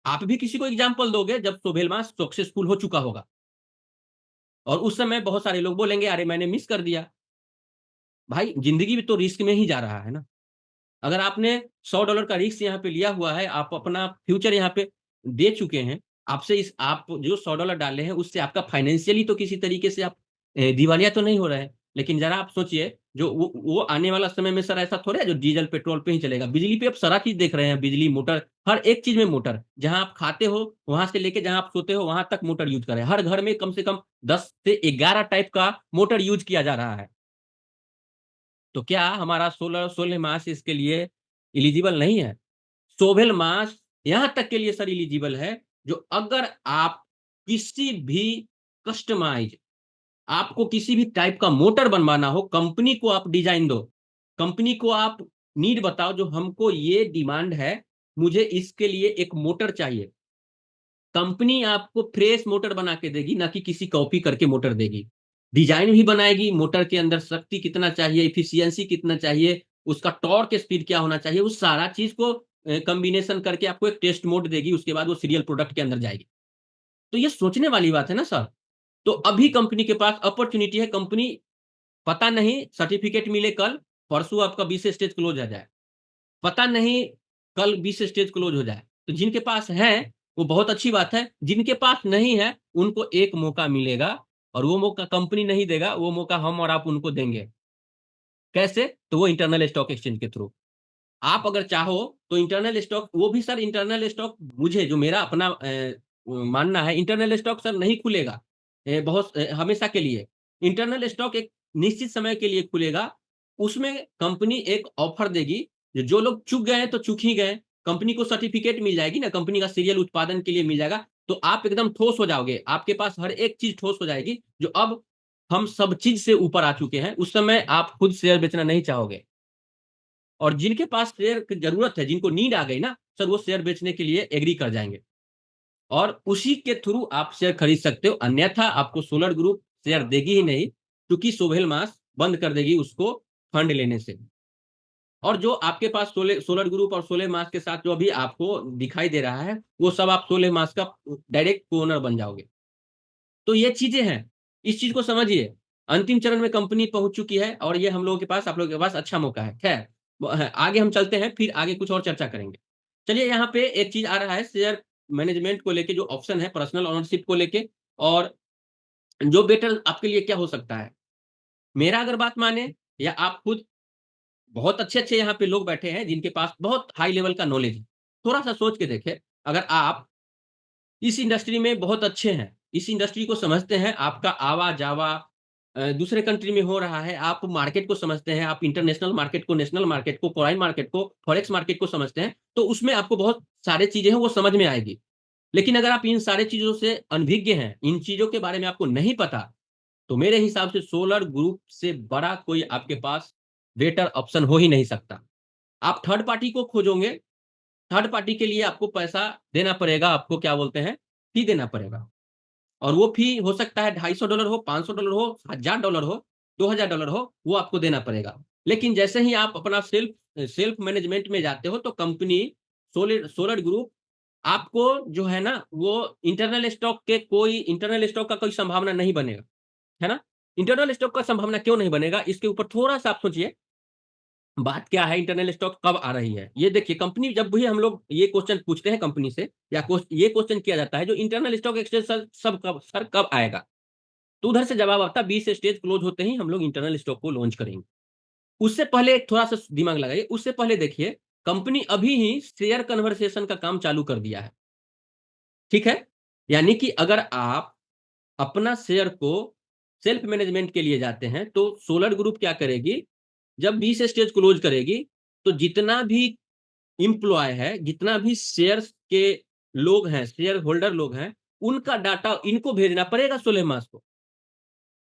आप भी किसी को एग्ज़ाम्पल दोगे जब सोभेलमास सक्सेसफुल हो चुका होगा, और उस समय बहुत सारे लोग बोलेंगे, "अरे! मैंने मिस कर दिया।" भाई ज़िंदगी भी तो रिस्क में ही जा रहा है ना। अगर आपने $100 का रिस्क यहाँ पे लिया हुआ है, आप अपना फ्यूचर यहाँ पे दे चुके हैं, आपसे इस आप जो $100 डाले हैं, उससे आपका फाइनेंशियली तो किसी तरीके से आप दिवालिया तो नहीं हो रहे हैं। लेकिन ज़रा आप सोचिए, जो वो आने वाला समय में सर ऐसा थोड़ा है जो डीज़ल, पेट्रोल पे ही चलेगा। बिजली पे अब सारा चीज़ देख रहे हैं, बिजली, मोटर, हर एक चीज़ में मोटर। जहाँ आप खाते हो, वहाँ से लेके जहाँ आप सोते हो, वहाँ तक मोटर यूज़ कर रहे हैं। हर घर में कम से कम 10 से 11 टाइप का मोटर यूज़ किया जा रहा है। तो क्या हमारा सोलर मास इसके लिए एलिजिबल नहीं है? सोवेल मास यहाँ तक के लिए सर एलिजिबल है, जो अगर आप किसी भी कस्टमाइज़ आपको किसी भी टाइप का मोटर बनवाना हो, कंपनी को आप डिज़ाइन दो। कंपनी को आप नीड बताओ जो हमको ये डिमांड है, मुझे इसके लिए एक मोटर चाहिए। कंपनी आपको फ्रेश मोटर बना के देगी, ना कि किसी कॉपी करके मोटर देगी। डिज़ाइन भी बनाएगी, मोटर के अंदर शक्ति कितना चाहिए, एफिशिएंसी कितना चाहिए, उसका टॉर्क स्पीड क्या होना चाहिए, उस सारा चीज़ को कॉम्बिनेशन करके आपको एक टेस्ट मोड देगी, उसके बाद वो सीरियल प्रोडक्ट के अंदर जाएगी। तो ये सोचने वाली बात है ना सर। तो अभी कंपनी के पास अपॉर्च्युनिटी है, कंपनी पता नहीं सर्टिफिकेट मिले कल, परसों आपका 20 स्टेज क्लोज़ आ जाए। पता नहीं कल 20 स्टेज क्लोज़ हो जाए। तो जिनके पास है, वो बहुत अच्छी बात है, जिनके पास नहीं है, उनको एक मौका मिलेगा, और वो मौका कंपनी नहीं देगा, वो मौका हम और आप उनको देंगे। कैसे? तो वो इंटरनल स्टॉक एक्सचेंज के थ्रू। आप अगर चाहो तो इंटरनल स्टॉक, वो भी सर इंटरनल स्टॉक, मुझे जो मेरा अपना मानना है, इंटरनल स्टॉक सर नहीं खुलेगा हमेशा के लिए। इंटरनल स्टॉक एक निश्चित समय के लिए खुलेगा। उसमें कंपनी एक ऑफर देगी, जो लोग चूक गए हैं तो चूक ही गए। कंपनी को सर्टिफ़िकेट मिल जाएगी ना, कंपनी का सीरियल उत्पादन के लिए मिल जाएगा, तो आप एकदम ठोस हो जाओगे। आपके पास हर एक चीज़ ठोस हो जाएगी, जो अब हम सब चीज़ से ऊपर आ चुके हैं। उस समय आप खुद शेयर बेचना नहीं चाहोगे। और जिनके पास शेयर की ज़रूरत है, जिनको नीड आ गई ना, सर वो शेयर बेचने के लिए एग्री कर जाएँगे, और उसी के थ्रू आप शेयर खरीद सकते हो। अन्यथा आपको सोलर ग्रुप शेयर देगी ही नहीं, क्योंकि सोहेल मास बंद कर देगी उसको फंड लेने से। और जो आपके पास सोलर ग्रुप और सोलर मास के साथ जो अभी आपको दिखाई दे रहा है, वो सब आप सोलर मास का डायरेक्ट ओनर बन जाओगे। तो ये चीज़ें हैं, इस चीज़ को समझिए। अंतिम चरण में कंपनी पहुंच चुकी है और ये हम लोगों के पास, आप लोगों के पास अच्छा मौका है। खैर, आगे हम चलते हैं, फिर आगे कुछ और चर्चा करेंगे। चलिए, यहाँ पे एक चीज आ रहा है शेयर मैनेजमेंट को लेके, जो ऑप्शन है पर्सनल ओनरशिप को लेके, और जो बेटर आपके लिए क्या हो सकता है। मेरा अगर बात माने, या आप खुद, बहुत अच्छे-अच्छे यहाँ पे लोग बैठे हैं जिनके पास बहुत हाई लेवल का नॉलेज है। थोड़ा-सा सोच के देखें, अगर आप इस इंडस्ट्री में बहुत अच्छे हैं, इस इंडस्ट्री को समझते हैं, आपका आवा-जावा दूसरे कंट्री में हो रहा है, आप मार्केट को समझते हैं, आप इंटरनेशनल मार्केट को, नेशनल मार्केट को, फॉरेन मार्केट को, फॉरेक्स मार्केट को समझते हैं, तो उसमें आपको बहुत सारी चीज़ें हैं वो समझ में आएगी। लेकिन अगर आप इन सारी चीज़ों से अनभिज्ञ हैं, इन चीज़ों के बारे में आपको नहीं पता, तो मेरे हिसाब से सोलर ग्रुप से बड़ा कोई आपके पास बेटर ऑप्शन हो ही नहीं सकता। आप थर्ड पार्टी को खोजोगे, थर्ड पार्टी के लिए आपको पैसा देना पड़ेगा, आपको क्या बोलते हैं, फी देना पड़ेगा। और वो फी हो सकता है $250 हो, $500 हो, $1000 हो, $2000 हो, वो आपको देना पड़ेगा। लेकिन जैसे ही आप अपना सेल्फ मैनेजमेंट में जाते हो, तो कंपनी सोलिड सोलर ग्रुप आपको जो है ना, वो इंटरनल स्टॉक का कोई संभावना नहीं बनेगा, है ना? इंटरनल स्टॉक का संभावना क्यों नहीं बनेगा, इसके ऊपर थोड़ा-सा आप सोचिए। बात क्या है, इंटरनल स्टॉक कब आ रही है? ये देखिए, कंपनी जब भी हम लोग ये क्वेश्चन पूछते हैं कंपनी से, या ये क्वेश्चन किया जाता है, जो इंटरनल स्टॉक एक्सचेंज सर कब आएगा? तो उधर से जवाब आता है 20 स्टेज क्लोज़ होते ही हम लोग इंटरनल स्टॉक को लॉन्च करेंगे। उससे पहले थोड़ा-सा दिमाग लगाइए, उससे पहले देखिए, कंपनी अभी ही शेयर कन्वर्सेशन का काम चालू कर दिया है, ठीक है? यानी कि अगर आप अपना शेयर को सेल्फ मैनेजमेंट के लिए जाते हैं, तो सोलर ग्रुप क्या करेगी, जब 20 स्टेज क्लोज़ करेगी, तो जितना भी एम्प्लॉयी है, जितना भी शेयर्स के लोग हैं, शेयर होल्डर लोग हैं, उनका डाटा इनको भेजना पड़ेगा 16 मार्च को।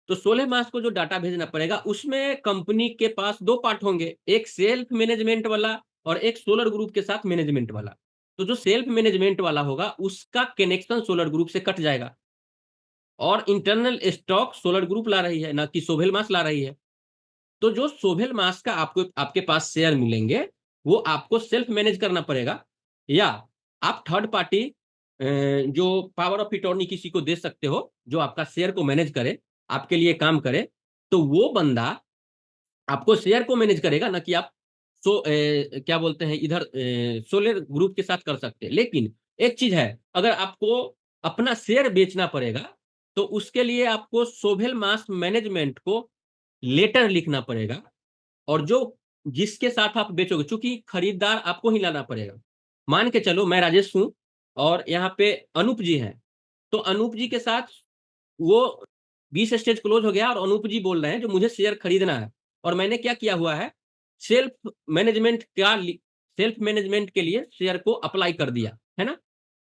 तो 16 मार्च को जो डाटा भेजना पड़ेगा, उसमें कंपनी के पास 2 पार्ट होंगे, एक सेल्फ मैनेजमेंट वाला और एक सोलर ग्रुप के साथ मैनेजमेंट वाला। तो जो सेल्फ मैनेजमेंट वाला होगा, उसका कनेक्शन सोलर ग्रुप से कट जाएगा, और इंटरनल स्टॉक सोलर ग्रुप ला रही है, ना कि सोभेल मास ला रही है। तो जो सोभेल मास का आपको आपके पास शेयर मिलेंगे, वो आपको सेल्फ मैनेज करना पड़ेगा, या आप थर्ड पार्टी जो पावर ऑफ अटॉर्नी किसी को दे सकते हो, जो आपका शेयर को मैनेज करे, आपके लिए काम करे, तो वो बंदा आपको शेयर को मैनेज करेगा, ना कि आप क्या बोलते हैं इधर सोलर ग्रुप के साथ कर सकते हैं। लेकिन एक चीज़ है, अगर आपको अपना शेयर बेचना पड़ेगा, तो उसके लिए आपको सोभेल मास मैनेजमेंट को लेटर लिखना पड़ेगा, और जो जिसके साथ आप बेचोगे, चूँकि खरीदार आपको ही लाना पड़ेगा। मान के चलो मैं राजेश हूँ और यहाँ पे अनूप जी हैं, तो अनूप जी के साथ वो 20 स्टेज क्लोज़ हो गया, और अनूप जी बोल रहे हैं जो मुझे शेयर खरीदना है, और मैंने क्या किया हुआ है, सेल्फ सेल्फ मैनेजमेंट के लिए शेयर को अप्लाई कर दिया, है ना?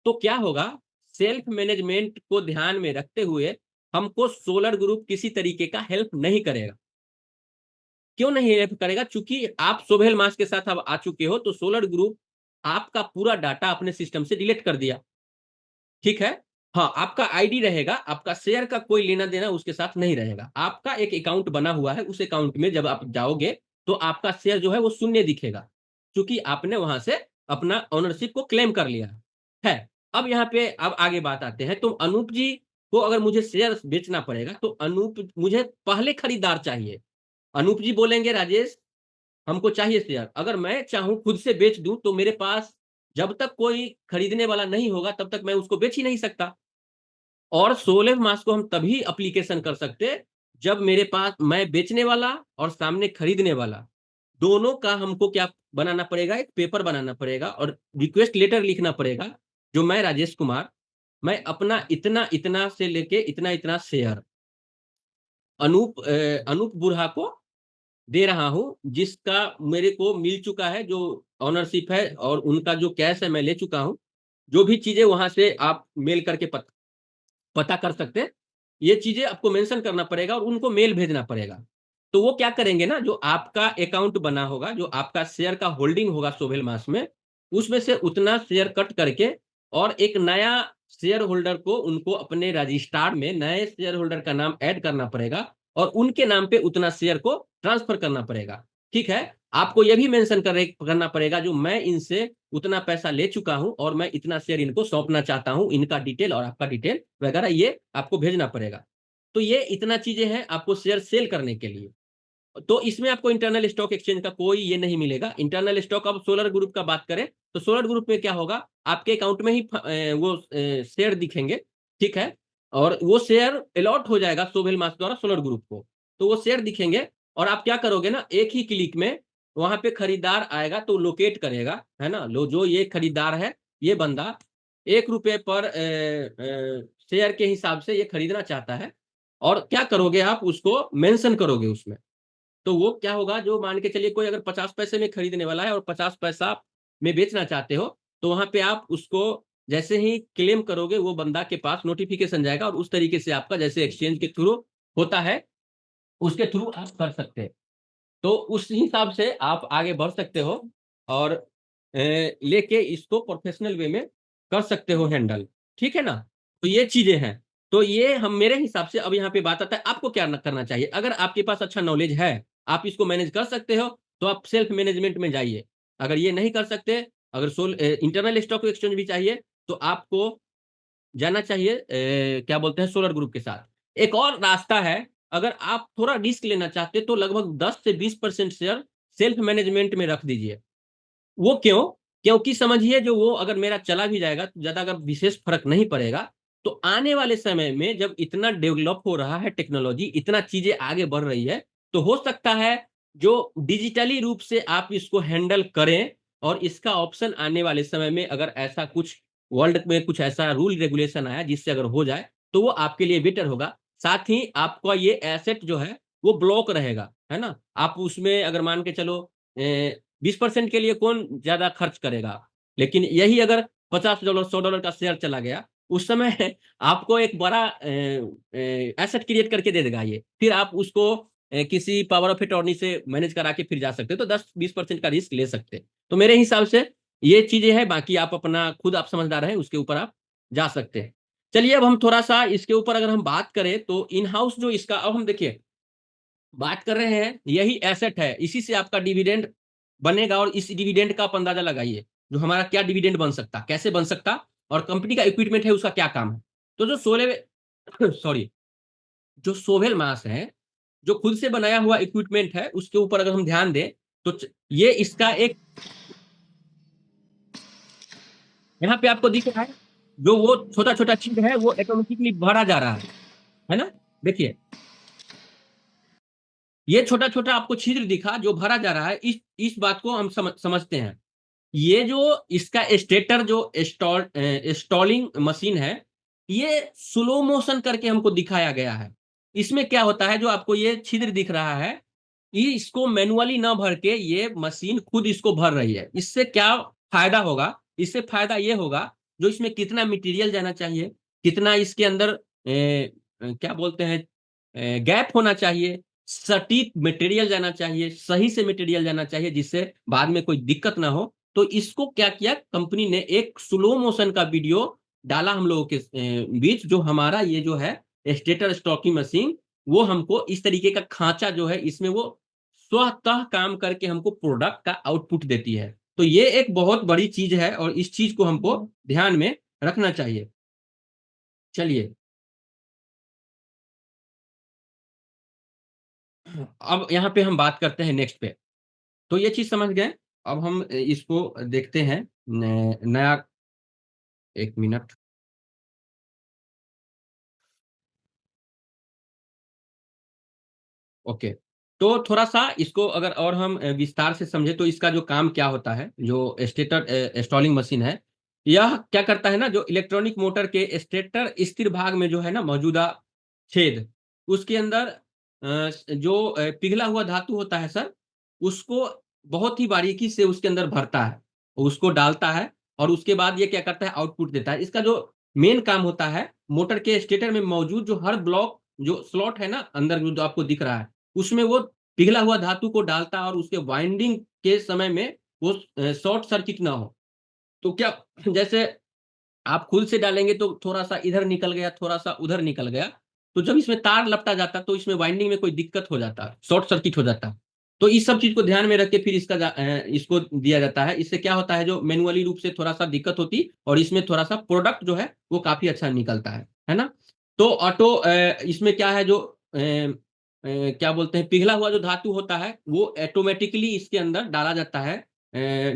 तो क्या होगा, सेल्फ मैनेजमेंट को ध्यान में रखते हुए हमको सोलर ग्रुप किसी तरीके का हेल्प नहीं करेगा। क्यों नहीं हेल्प करेगा? चूँकि आप सोहेल मास के साथ अब आ चुके हो, तो सोलर ग्रुप आपका पूरा डाटा अपने सिस्टम से डिलीट कर दिया, ठीक है? हाँ, आपका आईडी रहेगा, आपका शेयर का कोई लेना-देना उसके साथ नहीं रहेगा। आपका एक अकाउंट बना हुआ है, उस अकाउंट में जब आप जाओगे, तो आपका शेयर जो है वो शून्य दिखेगा, क्योंकि आपने वहाँ से अपना ओनरशिप को क्लेम कर लिया है। अब यहाँ पे अब आगे बात आते हैं, तो अनूप जी को अगर मुझे शेयर्स बेचना पड़ेगा, तो अनूप मुझे पहले खरीदार चाहिए। अनूप जी बोलेंगे, "राजेश, हमको चाहिए शेयर।" अगर मैं चाहूँ खुद से बेच दूँ, तो मेरे पास जब तक कोई खरीदने वाला नहीं होगा, तब तक मैं उसको बेच ही नहीं सकता। और 16 मार्च को हम तभी एप्लीकेशन कर सकते हैं, जब मेरे पास मैं बेचने वाला और सामने खरीदने वाला, दोनों का हमको क्या बनाना पड़ेगा, एक पेपर बनाना पड़ेगा और रिक्वेस्ट लेटर लिखना पड़ेगा, जो मैं राजेश कुमार, मैं अपना इतना-इतना से लेके इतना-इतना शेयर अनूप बुढ़ा को दे रहा हूँ, जिसका मेरे को मिल चुका है, जो ओनरशिप है और उनका जो कैश है मैं ले चुका हूँ। जो भी चीज़ें वहाँ से आप मेल करके पता कर सकते हैं। ये चीज़ें आपको मेंशन करना पड़ेगा और उनको मेल भेजना पड़ेगा। तो वो क्या करेंगे ना, जो आपका अकाउंट बना होगा, जो आपका शेयर का होल्डिंग होगा सोहेल मास में, उसमें से उतना शेयर कट करके और एक नया शेयर होल्डर को उनको अपने रजिस्टार में नए शेयर होल्डर का नाम ऐड करना पड़ेगा और उनके नाम पे उतना शेयर को ट्रांसफर करना पड़ेगा। ठीक है? आपको ये भी मेंशन करना पड़ेगा, जो मैं इनसे उतना पैसा ले चुका हूँ और मैं इतना शेयर इनको सौंपना चाहता हूँ, इनका डिटेल और आपका डिटेल वगैरह ये आपको भेजना पड़ेगा। तो ये इतना चीज़ें हैं आपको शेयर सेल करने के लिए। तो इसमें आपको इंटरनल स्टॉक एक्सचेंज का कोई ये नहीं मिलेगा। इंटरनल स्टॉक अब सोलर ग्रुप का बात करें, तो सोलर ग्रुप में क्या होगा, आपके अकाउंट में ही वो शेयर दिखेंगे, ठीक है? और वो शेयर अलॉट हो जाएगा सोहेल मास द्वारा सोलर ग्रुप को। तो वो शेयर दिखेंगे और आप क्या करोगे ना, एक ही क्लिक में वहाँ पे खरीदार आएगा तो लोकेट करेगा, है ना? लो जो ये खरीदार है, ये बंदा ₹1 पर शेयर के हिसाब से ये खरीदना चाहता है और क्या करोगे आप उसको मेंशन करोगे उसमें। तो वो क्या होगा, जो मान के चलिए कोई अगर 50 पैसे में खरीदने वाला है और 50 पैसा में बेचना चाहते हो, तो वहाँ पे आप उसको जैसे ही क्लेम करोगे, वो बंदा के पास नोटिफ़िकेशन जाएगा और उस तरीके से आपका जैसे एक्सचेंज के थ्रू होता है, उसके थ्रू आप कर सकते हैं। तो उस हिसाब से आप आगे बढ़ सकते हो और लेके इसको प्रोफ़ेशनल वे में कर सकते हो हैंडल, ठीक है ना? तो ये चीज़ें हैं। तो ये हम मेरे हिसाब से अब यहाँ पे बात आता है आपको क्या न करना चाहिए? अगर आपके पास अच्छा नॉलेज है, आप इसको मैनेज कर सकते हो, तो आप सेल्फ मैनेजमेंट में जाइए। अगर ये नहीं कर सकते, अगर इंटरनल स्टॉक एक्सचेंज भी चाहिए, तो आपको जाना चाहिए क्या बोलते हैं सोलर ग्रुप के साथ। एक और रास्ता है, अगर आप थोड़ा रिस्क लेना चाहते हैं तो लगभग 10 से 20% शेयर सेल्फ मैनेजमेंट में रख दीजिए। वो क्यों? क्योंकि समझिए जो वो अगर मेरा चला भी जाएगा तो ज़्यादा अगर विशेष फ़र्क नहीं पड़ेगा, तो आने वाले समय में जब इतना डेवलप हो रहा है टेक्नोलॉजी, इतना चीज़ें आगे बढ़ रही है, तो हो सकता है जो डिजिटली रूप से आप इसको हैंडल करें और इसका ऑप्शन आने वाले समय में अगर ऐसा कुछ वर्ल्ड में कुछ ऐसा रूल रेगुलेशन आया जिससे अगर हो जाए, तो वो आपके लिए बेटर होगा। साथ ही आपका ये एसेट जो है, वो ब्लॉक रहेगा, है ना? आप उसमें अगर मान के चलो 20% के लिए कौन ज़्यादा खर्च करेगा? लेकिन यही अगर $50 $100 का शेयर चला गया, उस समय आपको एक बड़ा एसेट क्रिएट करके दे देगा ये। फिर आप उसको किसी पावर ऑफ अटॉर्नी से मैनेज करा के फिर जा सकते हो, तो 10-20% का रिस्क ले सकते हैं। तो मेरे हिसाब से ये चीज़ें हैं, बाकी आप अपना खुद आप समझदार हैं, उसके ऊपर आप जा सकते हैं। चलिए अब हम थोड़ा-सा इसके ऊपर अगर हम बात करें, तो इन हाउस जो इसका अब हम देखिए बात कर रहे हैं, यही एसेट है, इसी से आपका डिविडेंड बनेगा और इस डिविडेंड का आप अंदाज़ा लगाइए, जो हमारा क्या डिविडेंड बन सकता, कैसे बन सकता और कंपनी का इक्विपमेंट है उसका क्या काम है। तो जो सोले सॉरी जो सोहेल मास है, जो खुद से बनाया हुआ इक्विपमेंट है, उसके ऊपर अगर हम ध्यान दें, तो ये इसका एक यहाँ पे आपको दिख रहा है, जो वो छोटा-छोटा चीज़ है, वो ऑटोमेटिकली भरा जा रहा है ना? देखिए ये छोटा-छोटा आपको छिद्र दिखा जो भरा जा रहा है, इस बात को हम समझते हैं। ये जो इसका स्टेटर जो स्टॉलिंग मशीन है, ये स्लो मोशन करके हमको दिखाया गया है। इसमें क्या होता है जो आपको ये छिद्र दिख रहा है, ये इसको मैनुअली ना भर के ये मशीन खुद इसको भर रही है। इससे क्या फ़ायदा होगा? इससे फ़ायदा ये होगा जो इसमें कितना मटेरियल जाना चाहिए, कितना इसके अंदर क्या बोलते हैं गैप होना चाहिए, सटीक मटेरियल जाना चाहिए, सही से मटेरियल जाना चाहिए जिससे बाद में कोई दिक्कत ना हो। तो इसको क्या किया कंपनी ने एक स्लो मोशन का वीडियो डाला हम लोगों के बीच जो हमारा ये जो है स्टेटर स्टॉकिंग मशीन वो हमको इस तरीके का खाँचा जो है इसमें वो स्वतः काम करके हमको प्रोडक्ट का आउटपुट देती है। तो ये एक बहुत बड़ी चीज़ है और इस चीज़ को हमको ध्यान में रखना चाहिए। चलिए, अब यहाँ पे हम बात करते हैं नेक्स्ट पे। तो ये चीज़ समझ गए। अब हम इसको देखते हैं नया 1 मिनट। ओके। तो थोड़ा-सा इसको अगर और हम विस्तार से समझें तो इसका जो काम क्या होता है, जो स्टेटर स्टॉलिंग मशीन है, यह क्या करता है ना जो इलेक्ट्रॉनिक मोटर के स्टेटर स्थिर भाग में जो है ना मौजूदा छेद, उसके अंदर जो पिघला हुआ धातु होता है सर, उसको बहुत ही बारीकी से उसके अंदर भरता है। उसको डालता है और उसके बाद ये क्या करता है आउटपुट देता है। इसका जो मेन काम होता है, मोटर के स्टेटर में मौजूद जो हर ब्लॉक जो स्लॉट है ना अंदर जो आपको दिख रहा है, उसमें वो पिघला हुआ धातु को डालता है और उसके वाइंडिंग के समय में वो शॉर्ट सर्किट ना हो। तो क्या जैसे आप खुद से डालेंगे तो थोड़ा-सा इधर निकल गया, थोड़ा-सा उधर निकल गया। तो जब इसमें तार लपटा जाता है तो इसमें वाइंडिंग में कोई दिक्कत हो जाता है, शॉर्ट सर्किट हो जाता है। तो इस सब चीज़ को ध्यान में रख के फिर इसको दिया जाता है। इससे क्या होता है जो मैनुअली रूप से थोड़ा-सा दिक्कत होती और इसमें थोड़ा-सा प्रोडक्ट जो है वो काफ़ी अच्छा निकलता है ना? तो इसमें क्या है जो क्या बोलते हैं पिघला हुआ जो धातु होता है वो ऑटोमेटिकली इसके अंदर डाला जाता है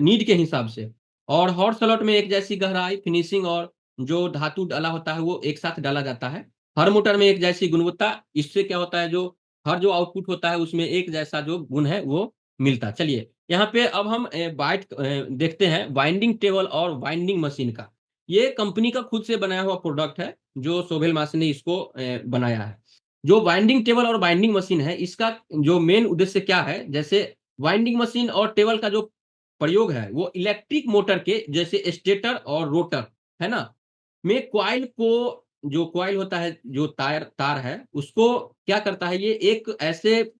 नीड के हिसाब से। और हॉट स्लॉट में एक जैसी गहराई, फिनिशिंग और जो धातु डाला होता है वो एक साथ डाला जाता है। हर मोटर में एक जैसी गुणवत्ता, इससे क्या होता है जो हर जो आउटपुट होता है उसमें एक जैसा जो गुण है वो मिलता है। चलिए यहाँ पे अब हम देखते हैं वाइंडिंग टेबल और वाइंडिंग मशीन का। ये कंपनी का खुद से बनाया हुआ प्रोडक्ट है जो सोहेल मास ने इसको बनाया है। जो वाइंडिंग टेबल और वाइंडिंग मशीन है इसका जो मेन उद्देश्य क्या है, जैसे वाइंडिंग मशीन और टेबल का जो प्रयोग है वो इलेक्ट्रिक मोटर के जैसे स्टेटर और रोटर है ना में कॉइल को, जो कॉइल होता है जो तार तार है उसको क्या करता है, ये एक ऐसे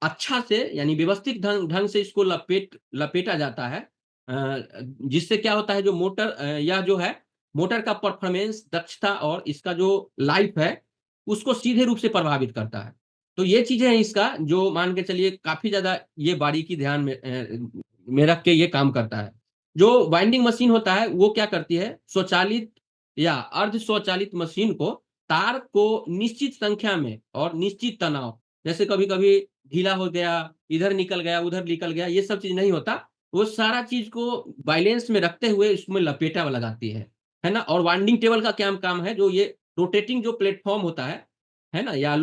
अच्छा से यानी व्यवस्थित ढंग ढंग से इसको लपेटा जाता है। जिससे क्या होता है जो यह जो है मोटर का परफॉर्मेंस, दक्षता और इसका जो लाइफ है उसको सीधे रूप से प्रभावित करता है। तो ये चीज़ें हैं इसका जो मान के चलिए काफ़ी ज़्यादा ये बारीकी ध्यान में रख के ये काम करता है। जो वाइंडिंग मशीन होता है वो क्या करती है, स्वचालित या अर्ध स्वचालित मशीन को तार को निश्चित संख्या में और निश्चित तनाव, जैसे कभी-कभी ढीला हो गया, इधर निकल गया, उधर निकल गया, ये सब चीज़ नहीं होता। वो सारा चीज़ को बैलेंस में रखते हुए इसमें लपेटा लगाती है ना? और वाइंडिंग टेबल का क्या काम है, जो ये रोटेटिंग जो प्लेटफ़ॉर्म होता है ना? या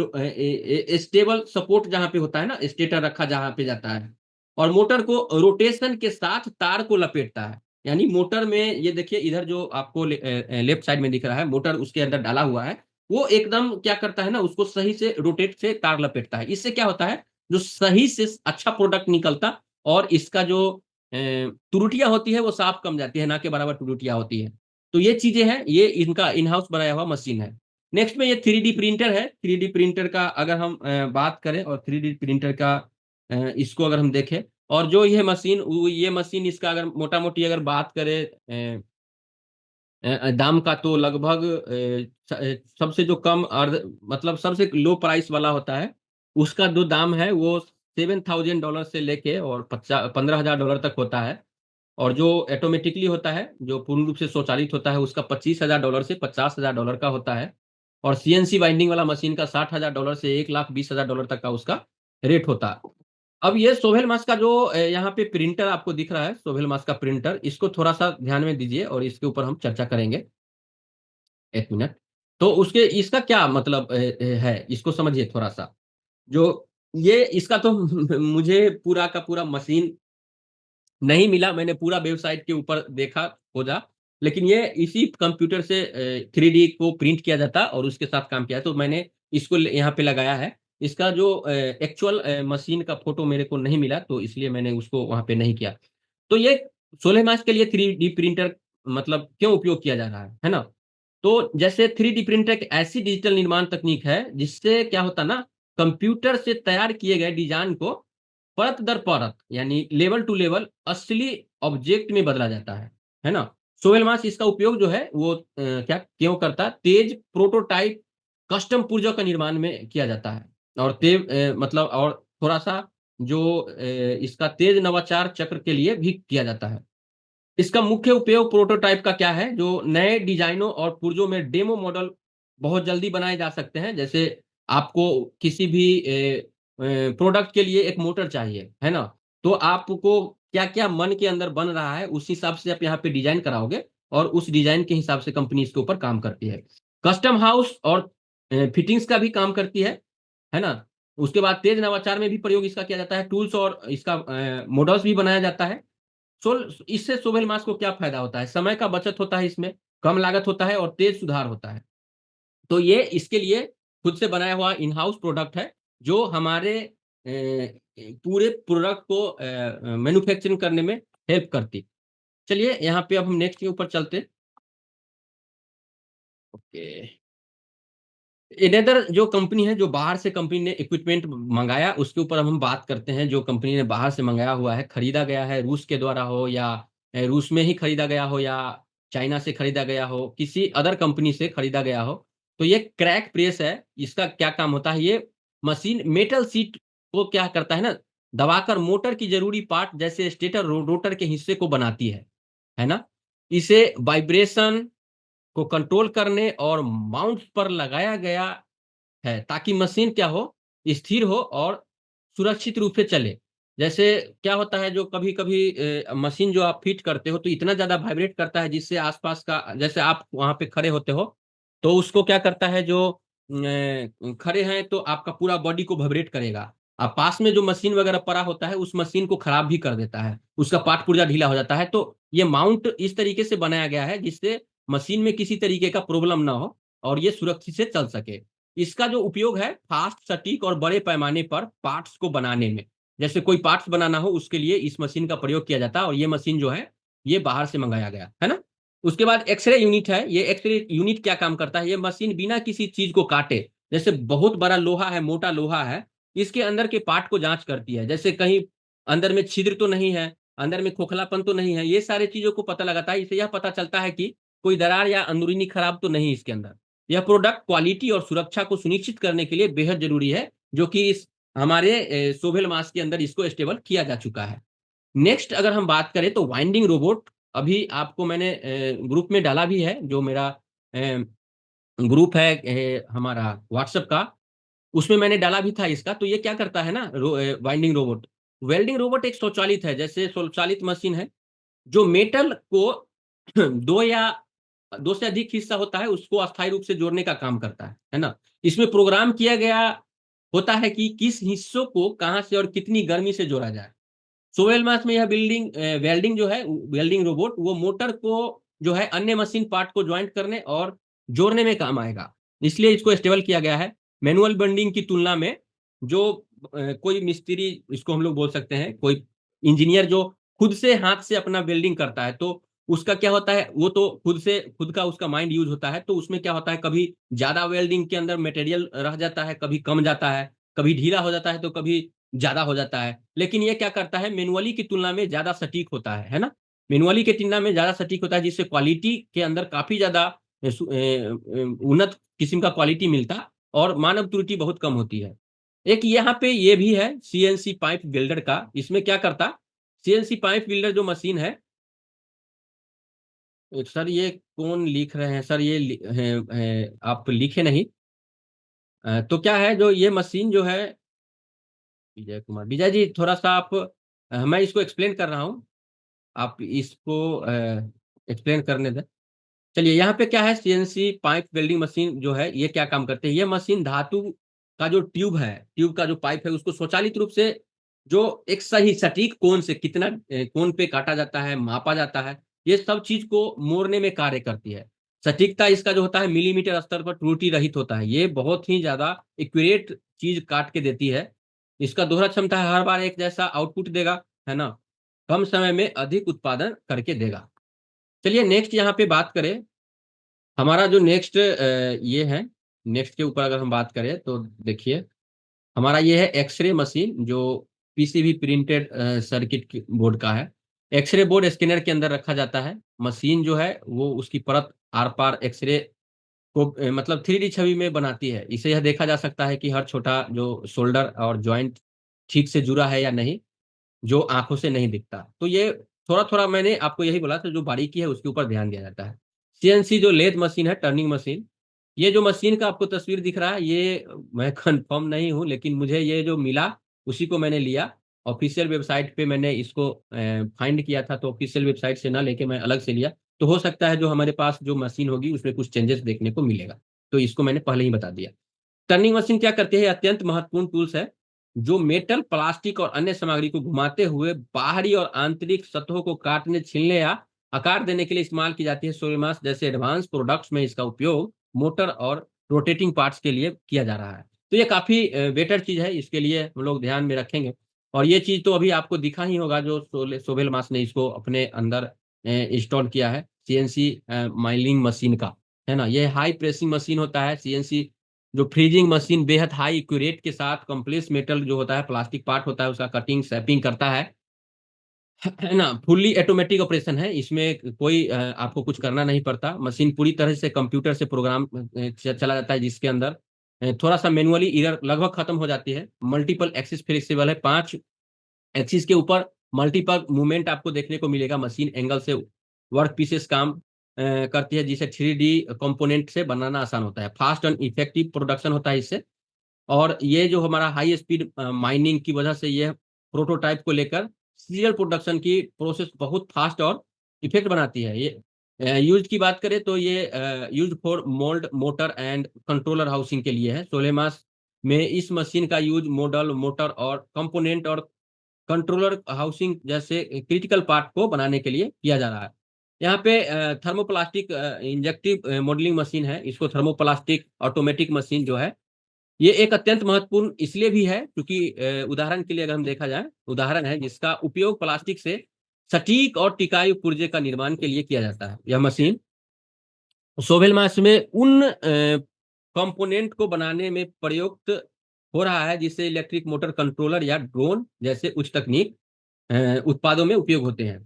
स्टेबल सपोर्ट जहाँ पे होता है ना, स्टेटर रखा जहाँ पे जाता है और मोटर को रोटेशन के साथ तार को लपेटता है। यानी मोटर में ये देखिए इधर जो आपको लेफ्ट साइड में दिख रहा है, मोटर उसके अंदर डाला हुआ है, वो एकदम क्या करता है ना, उसको सही से रोटेट से तार लपेटता है। इससे क्या होता है, जो सही से अच्छा प्रोडक्ट निकलता और इसका जो त्रुटियाँ होती है वो साफ कम जाती है, ना के बराबर त्रुटियाँ होती हैं। तो ये चीज़ें हैं, ये इनका इन हाउस बनाया हुआ मशीन है। नेक्स्ट में ये 3D प्रिंटर है। 3D प्रिंटर का अगर हम बात करें और 3D प्रिंटर का इसको अगर हम देखें और जो ये मशीन इसका अगर मोटा-मोटी अगर बात करें दाम का तो लगभग सबसे जो कम मतलब सबसे लो प्राइस वाला होता है, उसका जो दाम है वो $7,000 से लेके और $15,000 तक होता है। और जो ऑटोमेटिकली होता है, जो पूर्ण रूप से स्वचालित होता है, उसका $25,000 से $50,000 का होता है। और सीएनसी बाइंडिंग वाला मशीन का $60,000 से $1,20,000 तक का उसका रेट होता है। अब ये सोहेल मास का जो यहाँ पे प्रिंटर आपको दिख रहा है, सोहेल मास का प्रिंटर, इसको थोड़ा-सा ध्यान में दीजिए और इसके ऊपर हम चर्चा करेंगे। 1 मिनट। तो उसके इसका क्या मतलब है, इसको समझिए थोड़ा-सा। जो ये इसका तो मुझे पूरा का पूरा मशीन नहीं मिला, मैंने पूरा वेबसाइट के ऊपर देखा, खोजा, लेकिन ये इसी कंप्यूटर से 3D को प्रिंट किया जाता और उसके साथ काम किया, तो मैंने इसको ल यहाँ पे लगाया है। इसका जो एक्चुअल मशीन का फ़ोटो मेरे को नहीं मिला, तो इसलिए मैंने उसको वहाँ पे नहीं किया। तो ये 16 मार्च के लिए 3D प्रिंटर मतलब क्यों उपयोग किया जा रहा है ना? तो जैसे 3D प्रिंटर एक ऐसी डिजिटल निर्माण तकनीक है, जिससे क्या होता है ना, कंप्यूटर से तैयार किए गए डिज़ाइन को परत दर परत यानी लेवल टू लेवल असली ऑब्जेक्ट में बदला जाता है ना? सोहेल मास इसका उपयोग जो है वो क्या क्यों करता है? तेज़ प्रोटोटाइप कस्टम पुर्जों का निर्माण में किया जाता है और मतलब और थोड़ा-सा जो इसका तेज़ नवाचार चक्र के लिए भी किया जाता है। इसका मुख्य उपयोग प्रोटोटाइप का क्या है, जो नए डिज़ाइनों और पुर्जों में डेमो मॉडल बहुत जल्दी बनाए जा सकते हैं। जैसे आपको किसी भी प्रोडक्ट के लिए एक मोटर चाहिए, है ना? तो आपको क्या-क्या मन के अंदर बन रहा है, उस हिसाब से आप यहाँ पे डिज़ाइन कराओगे और उस डिज़ाइन के हिसाब से कंपनी इसके ऊपर काम करती है। कस्टम हाउस और फिटिंग्स का भी काम करती है ना? उसके बाद तेज़ नवाचार में भी प्रयोग इसका किया जाता है, टूल्स और इसका मॉडल्स भी बनाया जाता है। इससे सोहेल मास को क्या फ़ायदा होता है? समय का बचत होता है इसमें, कम लागत होता है और तेज़ सुधार होता है। तो ये इसके लिए खुद से बनाया हुआ इन हाउस प्रोडक्ट है, जो हमारे पूरे प्रोडक्ट को मैन्युफैक्चरिंग करने में हेल्प करती। चलिए यहाँ पे अब हम नेक्स्ट के ऊपर चलते। ओके। अनदर जो कंपनी है, जो बाहर से कंपनी ने इक्विपमेंट मँगाया, उसके ऊपर अब हम बात करते हैं, जो कंपनी ने बाहर से मँगाया हुआ है, खरीदा गया है, रूस के द्वारा हो या रूस में ही खरीदा गया हो या चाइना से खरीदा गया हो, किसी अदर कंपनी से खरीदा गया हो। तो ये क्रैक प्रेस है, इसका क्या काम होता है, ये मशीन मेटल शीट को क्या करता है ना, दबाकर मोटर की ज़रूरी पार्ट जैसे स्टेटर रोटर के हिस्से को बनाती है ना? इसे वाइब्रेशन को कंट्रोल करने और माउंट पर लगाया गया है, ताकि मशीन क्या हो, स्थिर हो और सुरक्षित रूप से चले। जैसे क्या होता है, जो कभी-कभी मशीन जो आप फिट करते हो तो इतना ज़्यादा वाइब्रेट करता है, जिससे आस-पास का, जैसे आप वहाँ पे खड़े होते हो, तो उसको क्या करता है, जो खड़े हैं तो आपका पूरा बॉडी को वाइब्रेट करेगा। पास में जो मशीन वगैरह पड़ा होता है, उस मशीन को खराब भी कर देता है, उसका पार्ट-पुर्जा ढीला हो जाता है। तो ये माउंट इस तरीके से बनाया गया है, जिससे मशीन में किसी तरीके का प्रॉब्लम ना हो और ये सुरक्षित से चल सके। इसका जो उपयोग है, फास्ट, सटीक और बड़े पैमाने पर पार्ट्स को बनाने में। जैसे कोई पार्ट्स बनाना हो, उसके लिए इस मशीन का प्रयोग किया जाता है, और ये मशीन जो है, ये बाहर से मँगाया गया, है ना? उसके बाद एक्स-रे यूनिट है। ये एक्स-रे यूनिट क्या काम करता है? ये मशीन बिना किसी चीज़ को काटे, जैसे बहुत बड़ा लोहा है, मोटा लोहा है, इसके अंदर के पार्ट को जाँच करती है। जैसे कहीं अंदर में छिद्र तो नहीं है, अंदर में खोखलापन तो नहीं है, ये सारी चीज़ों को पता लगाता है। इससे यह पता चलता है कि कोई दरार या अंदरूनी खराब तो नहीं इसके अंदर। यह प्रोडक्ट क्वालिटी और सुरक्षा को सुनिश्चित करने के लिए बेहद ज़रूरी है, जो कि इस हमारे सोवेल मास के अंदर इसको स्टेबल किया जा चुका है। नेक्स्ट अगर हम बात करें तो वाइंडिंग रोबोट, अभी आपको मैंने ग्रुप में डाला भी है, जो मेरा ग्रुप है हमारा व्हाट्सएप का, उसमें मैंने डाला भी था इसका। तो ये क्या करता है ना, वाइंडिंग रोबोट, वेल्डिंग रोबोट एक स्वचालित है, जैसे स्वचालित मशीन है, जो मेटल को 2 या 2 से अधिक हिस्सा होता है, उसको अस्थायी रूप से जोड़ने का काम करता है ना? इसमें प्रोग्राम किया गया होता है कि किस हिस्सों को कहाँ से और कितनी गर्मी से जोड़ा जाए। सोहेल मास में यह वेल्डिंग जो है, वेल्डिंग रोबोट, वो मोटर को जो है अन्य मशीन पार्ट को जॉइंट करने और जोड़ने में काम आएगा। इसलिए इसको स्टेबल किया गया है। मैनुअल बेंडिंग की तुलना में, जो कोई मिस्त्री, इसको हम लोग बोल सकते हैं, कोई इंजीनियर जो खुद से हाथ से अपना वेल्डिंग करता है, तो उसका क्या होता है, वो तो खुद का उसका माइंड यूज़ होता है, तो उसमें क्या होता है, कभी ज़्यादा वेल्डिंग के अंदर मटेरियल रह जाता है, कभी कम जाता है, कभी ढीला हो जाता है, तो कभी ज़्यादा हो जाता है। लेकिन ये क्या करता है, मैनुअली की तुलना में ज़्यादा सटीक होता है ना? मैनुअली की तुलना में ज़्यादा सटीक होता है, जिससे क्वालिटी के अंदर काफ़ी ज़्यादा उन्नत किस्म का क्वालिटी मिलता और मानव त्रुटि बहुत कम होती है। एक यहाँ पे ये भी है सीएनसी पाइप वेल्डर का, इसमें क्या करता, सीएनसी पाइप वेल्डर जो मशीन है, सर ये कौन लिख रहे हैं? सर ये आप लिखे नहीं। तो क्या है, जो ये मशीन जो है, विजय कुमार, विजय जी थोड़ा-सा आप, मैं इसको एक्सप्लेन कर रहा हूँ, आप इसको एक्सप्लेन करने दें। चलिए, यहाँ पे क्या है, सीएनसी पाइप वेल्डिंग मशीन जो है, ये क्या काम करते हैं? ये मशीन धातु का जो ट्यूब है, ट्यूब का जो पाइप है, उसको स्वचालित रूप से, जो एक सही सटीक कोण से कितना कोण पे काटा जाता है, मापा जाता है, ये सब चीज़ को मोड़ने में कार्य करती है। सटीकता इसका जो होता है, मिलीमीटर स्तर पर त्रुटि रहित होता है। ये बहुत ही ज़्यादा एक्यूरेट चीज़ काट के देती है। इसका दोहरा क्षमता है, हर बार एक जैसा आउटपुट देगा, है ना? कम समय में अधिक उत्पादन करके देगा। चलिए नेक्स्ट यहाँ पे बात करें, हमारा जो नेक्स्ट ये है, नेक्स्ट के ऊपर अगर हम बात करें तो देखिए, हमारा ये है एक्स-रे मशीन, जो पीसीबी प्रिंटेड सर्किट की बोर्ड का है। एक्स-रे बोर्ड स्कैनर के अंदर रखा जाता है। मशीन जो है, वो उसकी परत आर-पार एक्स-रे को मतलब 3D छवि में बनाती है। इससे यह देखा जा सकता है कि हर छोटा जो शोल्डर और जॉइंट ठीक से जुड़ा है या नहीं, जो आँखों से नहीं दिखता। तो ये थोड़ा-थोड़ा मैंने आपको यही बोला था, जो बारीकी है उसके ऊपर ध्यान दिया जाता है। सीएनसी जो लेथ मशीन है, टर्निंग मशीन, ये जो मशीन का आपको तस्वीर दिख रहा है, ये मैं कन्फर्म नहीं हूँ, लेकिन मुझे ये जो मिला, उसी को मैंने लिया। ऑफ़िशियल वेबसाइट पे मैंने इसको फाइंड किया था, तो ऑफ़िशियल वेबसाइट से ना लेके मैं अलग से लिया। तो हो सकता है जो हमारे पास जो मशीन होगी, उसमें कुछ चेंजेस देखने को मिलेगा। तो इसको मैंने पहले ही बता दिया। टर्निंग मशीन क्या करती है? ये अत्यंत महत्वपूर्ण टूल्स है, जो मेटल, प्लास्टिक और अन्य सामग्री को घुमाते हुए बाहरी और आंतरिक सतहों को काटने, छीलने या आकार देने के लिए इस्तेमाल की जाती है। सोलेमास जैसे एडवांस प्रोडक्ट्स में इसका उपयोग मोटर और रोटेटिंग पार्ट्स के लिए किया जा रहा है। तो ये काफ़ी बेटर चीज़ है, इसके लिए हम लोग ध्यान में रखेंगे। और ये चीज़ तो अभी आपको दिखा ही होगा, जो सोबेलमास ने इसको अपने अंदर इंस्टॉल किया है, सीएनसी माइलिंग मशीन का, है ना? ये हाई प्रेसिंग मशीन होता है, सीएनसी जो फ्रीजिंग मशीन बेहद हाई एक्यूरेट के साथ कॉम्प्लेक्स मेटल जो होता है, प्लास्टिक पार्ट होता है, उसका कटिंग, शेपिंग करता है ना? फुल्ली ऑटोमेटिक ऑपरेशन है, इसमें कोई आपको कुछ करना नहीं पड़ता। मशीन पूरी तरह से कंप्यूटर से प्रोग्राम चला जाता है, जिसके अंदर थोड़ा-सा मैनुअली एरर लगभग खत्म हो जाती है। मल्टीपल एक्सिस फ्लेक्सिबल है, 5 एक्सिस के ऊपर मल्टीपल मूवमेंट आपको देखने को मिलेगा, मशीन एंगल से वर्क पीसेस काम करती है, जिसे 3D कंपोनेंट से बनाना आसान होता है। फास्ट एंड इफेक्टिव प्रोडक्शन होता है इससे। और ये जो हमारा हाई स्पीड माइनिंग की वजह से ये प्रोटोटाइप को लेकर सीरियल प्रोडक्शन की प्रोसेस बहुत फास्ट और इफेक्ट बनाती है। ये यूज की बात करें तो ये use for mould motor and controller housing के लिए है। सोलेमास में इस मशीन का यूज मॉडल मोटर और कंपोनेंट और कंट्रोलर हाउसिंग जैसे क्रिटिकल पार्ट को बनाने के लिए किया जा रहा है। यहाँ पे थर्मोप्लास्टिक इंजेक्टिव मॉडलिंग मशीन है। इसको थर्मोप्लास्टिक ऑटोमेटिक मशीन जो है, ये एक अत्यंत महत्वपूर्ण इसलिए भी है क्योंकि उदाहरण के लिए अगर हम देखा जाए, उदाहरण है जिसका उपयोग प्लास्टिक से सटीक और टिकाऊ पुर्जे का निर्माण के लिए किया जाता है। यह मशीन सोबेल मास में उन कंपोनेंट को बनाने में प्रयुक्त हो रहा है जिससे इलेक्ट्रिक मोटर कंट्रोलर या ड्रोन जैसे उच्च तकनीक उत्पादों में उपयोग होते हैं।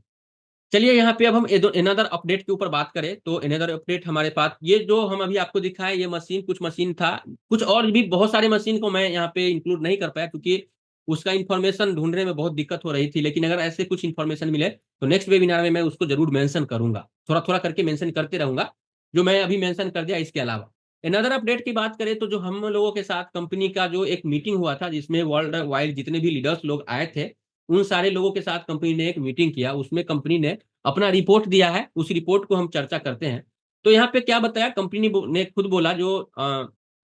चलिए यहाँ पे अब हम एनदर अपडेट के ऊपर बात करें तो एनदर अपडेट हमारे पास ये जो हम अभी आपको दिखाए ये मशीन कुछ मशीन था। कुछ और भी बहुत सारे मशीन को मैं यहाँ पे इंक्लूड नहीं कर पाया क्योंकि उसका इन्फॉर्मेशन ढूंढने में बहुत दिक्कत हो रही थी। लेकिन अगर ऐसे कुछ इन्फॉर्मेशन मिले तो नेक्स्ट वेबिनार में मैं उसको जरूर मेंशन करूंगा, थोड़ा थोड़ा करके मेंशन करते रहूंगा जो मैं अभी मेंशन कर दिया। इसके अलावा एनदर अपडेट की बात करें तो जो हम लोगों के साथ कंपनी का जो एक मीटिंग हुआ था जिसमें वर्ल्ड वाइड जितने भी लीडर्स लोग आए थे, उन सारे लोगों के साथ कंपनी ने एक मीटिंग किया। उसमें कंपनी ने अपना रिपोर्ट दिया है, उस रिपोर्ट को हम चर्चा करते हैं। तो यहाँ पे क्या बताया कंपनी ने खुद बोला जो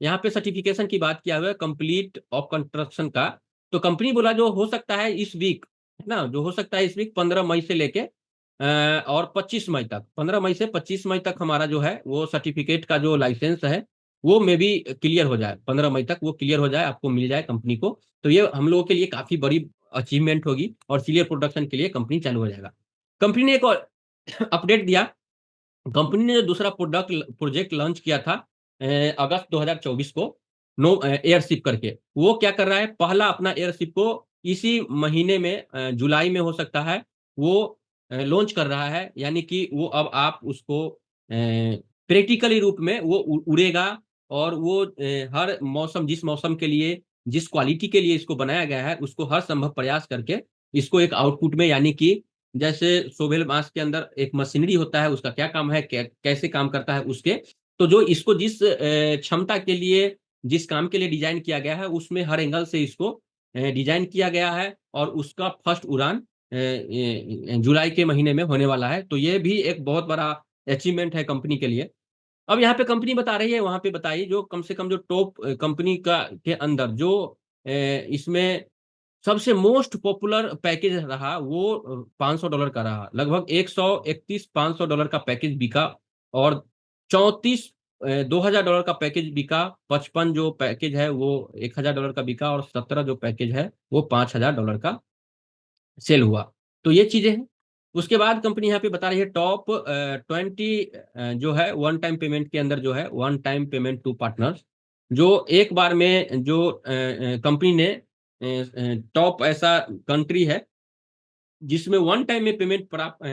यहाँ पे सर्टिफिकेशन की बात किया हुआ है कंप्लीट ऑफ कंस्ट्रक्शन का। तो कंपनी बोला जो हो सकता है इस वीक, है ना, जो हो सकता है इस वीक 15 मई से लेके और 25 मई तक, 15 मई से 25 मई तक हमारा जो है वो सर्टिफिकेट का जो लाइसेंस है वो मे बी क्लियर हो जाए। 15 मई तक वो क्लियर हो जाए, आपको मिल जाए कंपनी को। तो ये हम लोगों के लिए काफी बड़ी अचीवमेंट होगी और सीरियल प्रोडक्शन के लिए कंपनी चालू हो जाएगा। कंपनी ने एक और अपडेट दिया। कंपनी ने जो दूसरा प्रोजेक्ट लॉन्च किया था अगस्त 2024 को, नो एयरशिप करके, वो क्या कर रहा है, पहला अपना एयरशिप को इसी महीने में जुलाई में हो सकता है वो लॉन्च कर रहा है। यानी कि वो अब आप उसको प्रैक्टिकली रूप में वो उड़ेगा और वो हर मौसम, जिस मौसम के लिए, जिस क्वालिटी के लिए इसको बनाया गया है उसको हर संभव प्रयास करके इसको एक आउटपुट में, यानी कि जैसे सोबेल मास के अंदर एक मशीनरी होता है, उसका क्या काम है, कैसे काम करता है उसके, तो जो इसको जिस क्षमता के लिए, जिस काम के लिए डिजाइन किया गया है उसमें हर एंगल से इसको डिजाइन किया गया है और उसका फर्स्ट उड़ान जुलाई के महीने में होने वाला है। तो ये भी एक बहुत बड़ा अचीवमेंट है कंपनी के लिए। अब यहाँ पे कंपनी बता रही है, वहां पे बताइए जो कम से कम जो टॉप कंपनी का के अंदर जो इसमें सबसे मोस्ट पॉपुलर पैकेज रहा वो $500 का रहा। लगभग 131 $500 का पैकेज बिका और 34 $2000 का पैकेज बिका। 55 जो पैकेज है वो $1000 का बिका और 17 जो पैकेज है वो $5000 का सेल हुआ। तो ये चीजें हैं। उसके बाद कंपनी यहाँ पे बता रही है टॉप 20 जो है वन टाइम पेमेंट के अंदर जो है one time payment to partners, जो एक बार में जो कंपनी ने टॉप ऐसा कंट्री है जिसमें वन टाइम में पेमेंट प्राप्त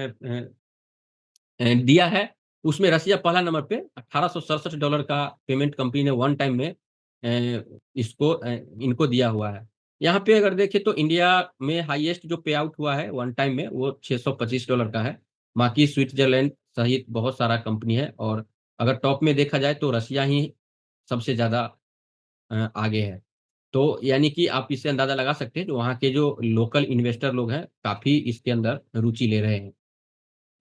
दिया है, उसमें रसिया पहला नंबर पे $1867 का पेमेंट कंपनी ने वन टाइम में इनको दिया हुआ है। यहाँ पे अगर देखें तो इंडिया में हाईएस्ट जो पे आउट हुआ है वन टाइम में वो $625 का है। बाकी स्विट्जरलैंड सहित बहुत सारा कंपनी है और अगर टॉप में देखा जाए तो रसिया ही सबसे ज्यादा आगे है। तो यानी कि आप इससे अंदाजा लगा सकते हैं जो वहाँ के जो लोकल इन्वेस्टर लोग हैं काफी इसके अंदर रुचि ले रहे हैं।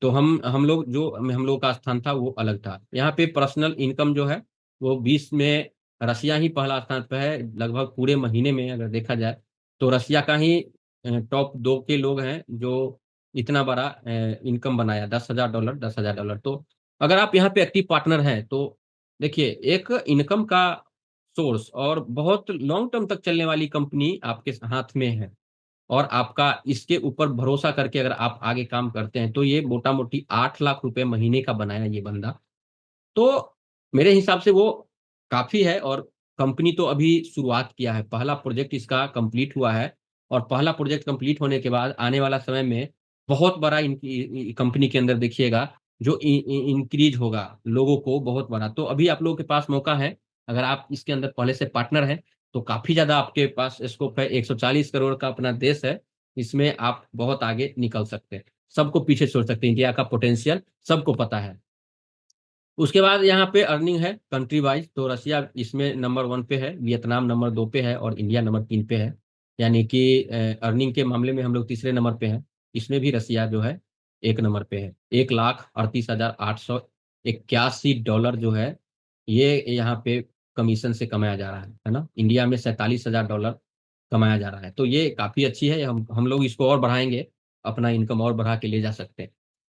तो हम लोग जो हम लोग का स्थान था वो अलग था। यहाँ पे पर्सनल इनकम जो है वो 20 में रसिया ही पहला स्थान पे है। लगभग पूरे महीने में अगर देखा जाए तो रसिया का ही टॉप 2 के लोग हैं जो इतना बड़ा इनकम बनाया, $10,000, $10,000। तो अगर आप यहाँ पे एक्टिव पार्टनर हैं तो देखिए एक इनकम का सोर्स और बहुत लॉन्ग टर्म तक चलने वाली कंपनी आपके हाथ में है और आपका इसके ऊपर भरोसा करके अगर आप आगे काम करते हैं तो ये मोटा-मोटी 8 लाख रुपए महीने का बनाया ये बंदा। तो मेरे हिसाब से वो काफ़ी है और कंपनी तो अभी शुरुआत किया है। पहला प्रोजेक्ट इसका कंप्लीट हुआ है और पहला प्रोजेक्ट कंप्लीट होने के बाद आने वाला समय में बहुत बड़ा इनकी कंपनी के अंदर देखिएगा जो इंक्रीज होगा लोगों को बहुत बड़ा। तो अभी आप लोगों के पास मौका है, अगर आप इसके अंदर पहले से पार्टनर हैं तो काफ़ी ज़्यादा आपके पास स्कोप है। 140 करोड़ का अपना देश है, इसमें आप बहुत आगे निकल सकते हैं। सबको पीछे छोड़ सकते हैं, इंडिया का पोटेंशियल सबको पता है। उसके बाद यहाँ पे अर्निंग है कंट्री वाइज, तो रसिया इसमें नंबर 1 पे है, वियतनाम नंबर 2 पे है और इंडिया नंबर 3 पे है। यानी कि अर्निंग के मामले में हम लोग तीसरे नंबर पे हैं। इसमें भी रसिया जो है 1 नंबर पे है। 1,38,881 डॉलर जो है ये यहाँ पे कमीशन से कमाया जा रहा है ना। इंडिया में 47,000 डॉलर कमाया जा रहा है, तो ये काफ़ी अच्छी है। हम लोग इसको और बढ़ाएंगे, अपना इनकम और बढ़ा के ले जा सकते हैं।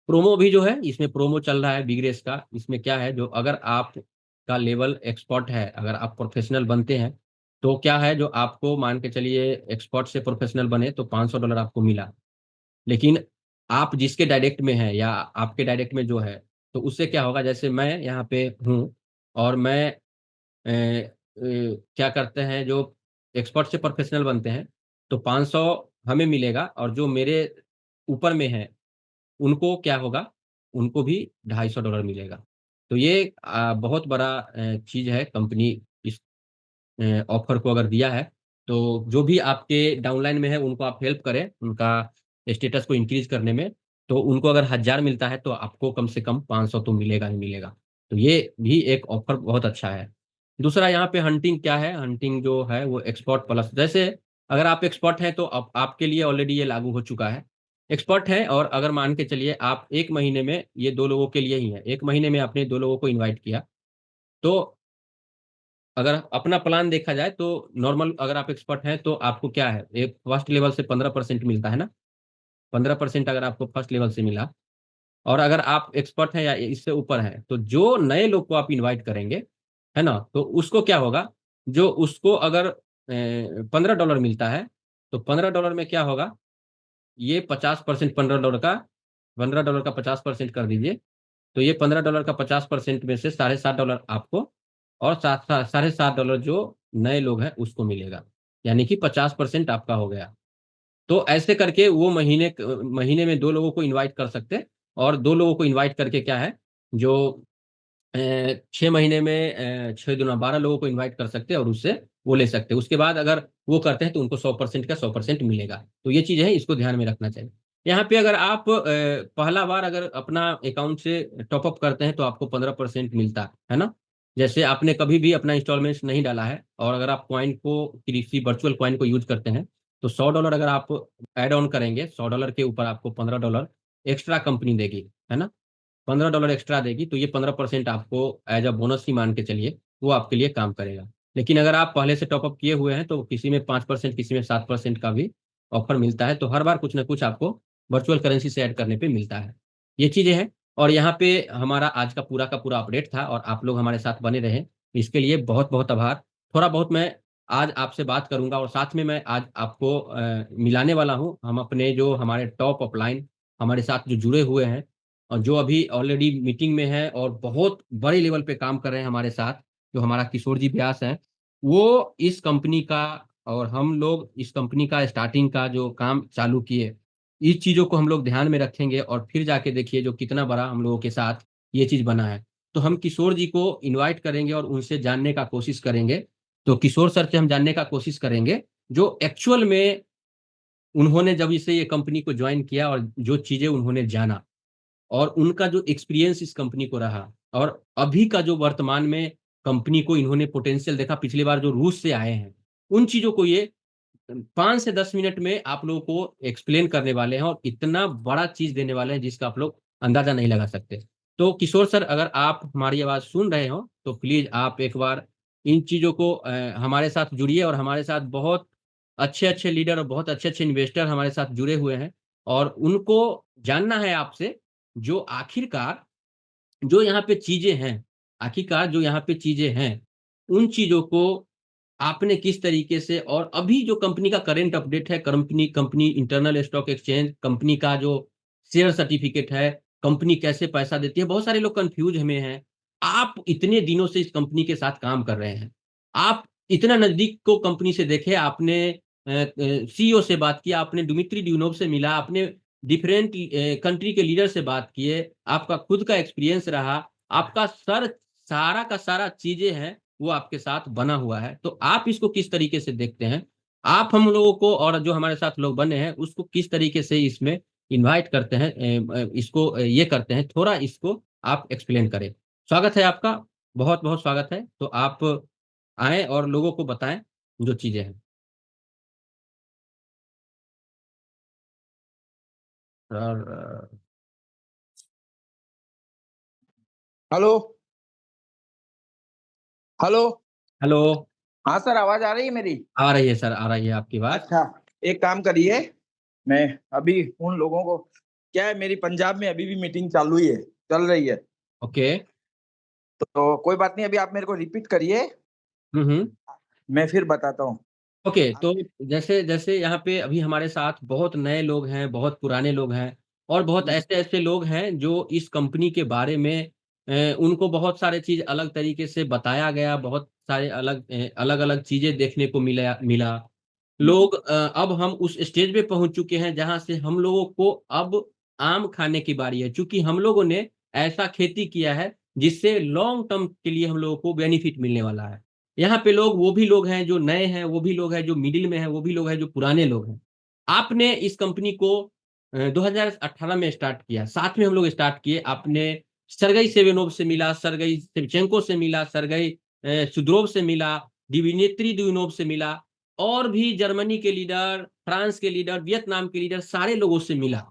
प्रोमो भी जो है, इसमें प्रोमो चल रहा है बिग रेस का। इसमें क्या है, जो अगर आप का लेवल एक्सपर्ट है, अगर आप प्रोफेशनल बनते हैं, तो क्या है जो आपको मान के चलिए एक्सपर्ट से प्रोफेशनल बने तो $500 आपको मिला। लेकिन आप जिसके डायरेक्ट में है या आपके डायरेक्ट में जो है, तो उससे क्या होगा, जैसे मैं यहाँ पे हूँ और मैं क्या करते हैं, जो एक्सपर्ट से प्रोफेशनल बनते हैं तो 500 हमें मिलेगा, और जो मेरे ऊपर में है उनको क्या होगा, उनको भी $250 मिलेगा। तो ये बहुत बड़ा चीज़ है कंपनी इस ऑफ़र को अगर दिया है, तो जो भी आपके डाउनलाइन में है उनको आप हेल्प करें, उनका स्टेटस को इंक्रीज़ करने में। तो उनको अगर 1000 मिलता है तो आपको कम से कम 500 तो मिलेगा ही मिलेगा। तो ये भी एक ऑफ़र बहुत अच्छा है। दूसरा यहाँ पे हंटिंग क्या है, हंटिंग जो है वो एक्सपर्ट प्लस, जैसे अगर आप एक्सपर्ट हैं तो अब आपके लिए ऑलरेडी ये लागू हो चुका है। एक्सपर्ट हैं और अगर मान के चलिए आप 1 महीने में, ये 2 लोगों के लिए ही है, 1 महीने में आपने 2 लोगों को इनवाइट किया, तो अगर अपना प्लान देखा जाए तो नॉर्मल अगर आप एक्सपर्ट हैं तो आपको क्या है, एक फर्स्ट लेवल से 15% मिलता है ना, 15% अगर आपको फर्स्ट लेवल से मिला, और अगर आप एक्सपर्ट हैं या इससे ऊपर हैं, तो जो नए लोग को आप इनवाइट करेंगे, है ना? तो उसको क्या होगा, जो उसको अगर $15 मिलता है, तो $15 में क्या होगा, ये 50% $15 का 50% कर दीजिए, तो ये $15 का 50% में से $7.5 आपको, और सात सा $7.5 जो नए लोग हैं उसको मिलेगा। यानी कि 50% आपका हो गया। तो ऐसे करके वो महीने में 2 लोगों को इनवाइट कर सकते हैं, और 2 लोगों को इनवाइट करके क्या है, जो 6 महीने में 6 दूना 12 लोगों को इनवाइट कर सकते हैं और उससे वो ले सकते हैं। उसके बाद अगर वो करते हैं तो उनको 100% का 100% मिलेगा। तो ये चीज़ है, इसको ध्यान में रखना चाहिए। यहाँ पे अगर आप पहला बार अगर अपना अकाउंट से टॉप अप करते हैं तो आपको 15% मिलता है ना? जैसे आपने कभी भी अपना इंस्टॉलमेंट्स नहीं डाला है और अगर आप कॉइन को किसी वर्चुअल कॉइन को यूज़ करते हैं, तो $100 अगर आप ऐड ऑन करेंगे, $100 के ऊपर आपको $15 एक्स्ट्रा कंपनी देगी, है ना? $15 एक्स्ट्रा देगी, तो ये 15% आपको एज़ अ बोनस ही मान के चलिए, वो आपके लिए काम करेगा। लेकिन अगर आप पहले से टॉप अप किए हुए हैं, तो किसी में 5%, किसी में 7% का भी ऑफ़र मिलता है, तो हर बार कुछ न कुछ आपको वर्चुअल करेंसी से ऐड करने पे मिलता है। ये चीज़ें हैं, और यहाँ पे हमारा आज का पूरा अपडेट था और आप लोग हमारे साथ बने रहें, इसके लिए बहुत-बहुत आभार। थोड़ा बहुत मैं आज आपसे बात करूँगा और साथ में मैं आज आपको मिलाने वाला हूँ, हम अपने जो हमारे टॉप अपलाइन हमारे साथ जो जुड़े हुए हैं और जो अभी ऑलरेडी मीटिंग में है और बहुत बड़े लेवल पे काम कर रहे हैं हमारे साथ, जो हमारा किशोर जी व्यास हैं, वो इस कंपनी का, और हम लोग इस कंपनी का स्टार्टिंग का जो काम चालू किए, इस चीज़ों को हम लोग ध्यान में रखेंगे और फिर जाके देखिए जो कितना बड़ा हम लोगों के साथ ये चीज़ बना है। तो हम किशोर जी को इनवाइट करेंगे और उनसे जानने का कोशिश करेंगे। तो किशोर सर से हम जानने का कोशिश करेंगे, जो एक्चुअल में उन्होंने जब इसे ये कंपनी को जॉइन किया और जो चीज़ें उन्होंने जाना, और उनका जो एक्सपीरियंस इस कंपनी को रहा, और अभी का जो वर्तमान में कंपनी को इन्होंने पोटेंशियल देखा, पिछली बार जो रूस से आए हैं, उन चीज़ों को ये 5 से 10 मिनट में आप लोगों को एक्सप्लेन करने वाले हैं और इतना बड़ा चीज़ देने वाले हैं जिसका आप लोग अंदाज़ा नहीं लगा सकते। तो किशोर सर, अगर आप हमारी आवाज़ सुन रहे हो, तो प्लीज़ आप एक बार इन चीज़ों को हमारे साथ जुड़िए, और हमारे साथ बहुत अच्छे-अच्छे लीडर और बहुत अच्छे-अच्छे इन्वेस्टर हमारे साथ जुड़े हुए हैं, और उनको जानना है आपसे, जो आखिरकार जो यहाँ पे चीज़ें हैं, जो यहाँ पे चीज़ें हैं, उन चीज़ों को आपने किस तरीके से, और अभी जो कंपनी का करंट अपडेट है, company company internal stock exchange, company का जो शेयर सर्टिफ़िकेट है, कंपनी कैसे पैसा देती है, बहुत सारे लोग कन्फ्यूज़ में हैं। आप इतने दिनों से इस कंपनी के साथ काम कर रहे हैं। आप इतना नज़दीक को कंपनी से देखे, आपने सीईओ से बात की, आपने दिमित्री ड्यूनोव से मिला, आपने डिफरेंट कंट्री के लीडर से बात किए, आपका खुद का एक्सपीरियंस रहा, आपका सारा का सारा चीज़ें हैं, वो आपके साथ बना हुआ है। तो आप इसको किस तरीके से देखते हैं? आप हम लोगों को, और जो हमारे साथ लोग बने हैं, उसको किस तरीके से इसमें इनवाइट करते हैं, इसको ये करते हैं, थोड़ा इसको आप एक्सप्लेन करें। स्वागत है आपका, बहुत-बहुत स्वागत है। तो आप आएँ और लोगों को बताएँ जो चीज़ें हैं। और हेलो। हेलो। हेलो, हाँ सर, आवाज आ रही है मेरी? आ रही है सर, आ रही है आपकी बात। अच्छा, एक काम करिए, मैं अभी उन लोगों को, क्या है, मेरी पंजाब में अभी भी मीटिंग चालू ही है, चल रही है। ओके। तो कोई बात नहीं, अभी आप मेरे को रिपीट करिए, हुँ, हुँ। मैं फिर बताता हूँ। ओके, तो आपने जैसे जैसे यहाँ पे अभी हमारे साथ बहुत नए लोग हैं, बहुत पुराने लोग हैं और बहुत ऐसे-ऐसे लोग हैं जो इस कंपनी के बारे में उनको बहुत सारे चीज़ अलग तरीके से बताया गया, बहुत सारे अलग-अलग चीज़ें देखने को मिला। लोग अब हम उस स्टेज पे पहुँच चुके हैं जहाँ से हम लोगों को अब आम खाने की बारी है, चूँकि हम लोगों ने ऐसा खेती किया है जिससे लॉन्ग टर्म के लिए हम लोगों को बेनिफिट मिलने वाला है। यहाँ पे लोग वो भी लोग हैं जो नए हैं, वो भी लोग हैं जो मिडिल में हैं, वो भी लोग हैं जो पुराने लोग हैं। आपने इस कंपनी को 2018 में स्टार्ट किया, साथ में हम लोग स्टार्ट किए। आपने सर्गेई सेवेनोव से मिला, सर्गेई सेवचेंको से मिला, सर्गेई सुद्रोव से मिला, दिमित्री दुइनोव से मिला और भी जर्मनी के लीडर, फ्रांस के लीडर, वियतनाम के लीडर सारे लोगों से मिला।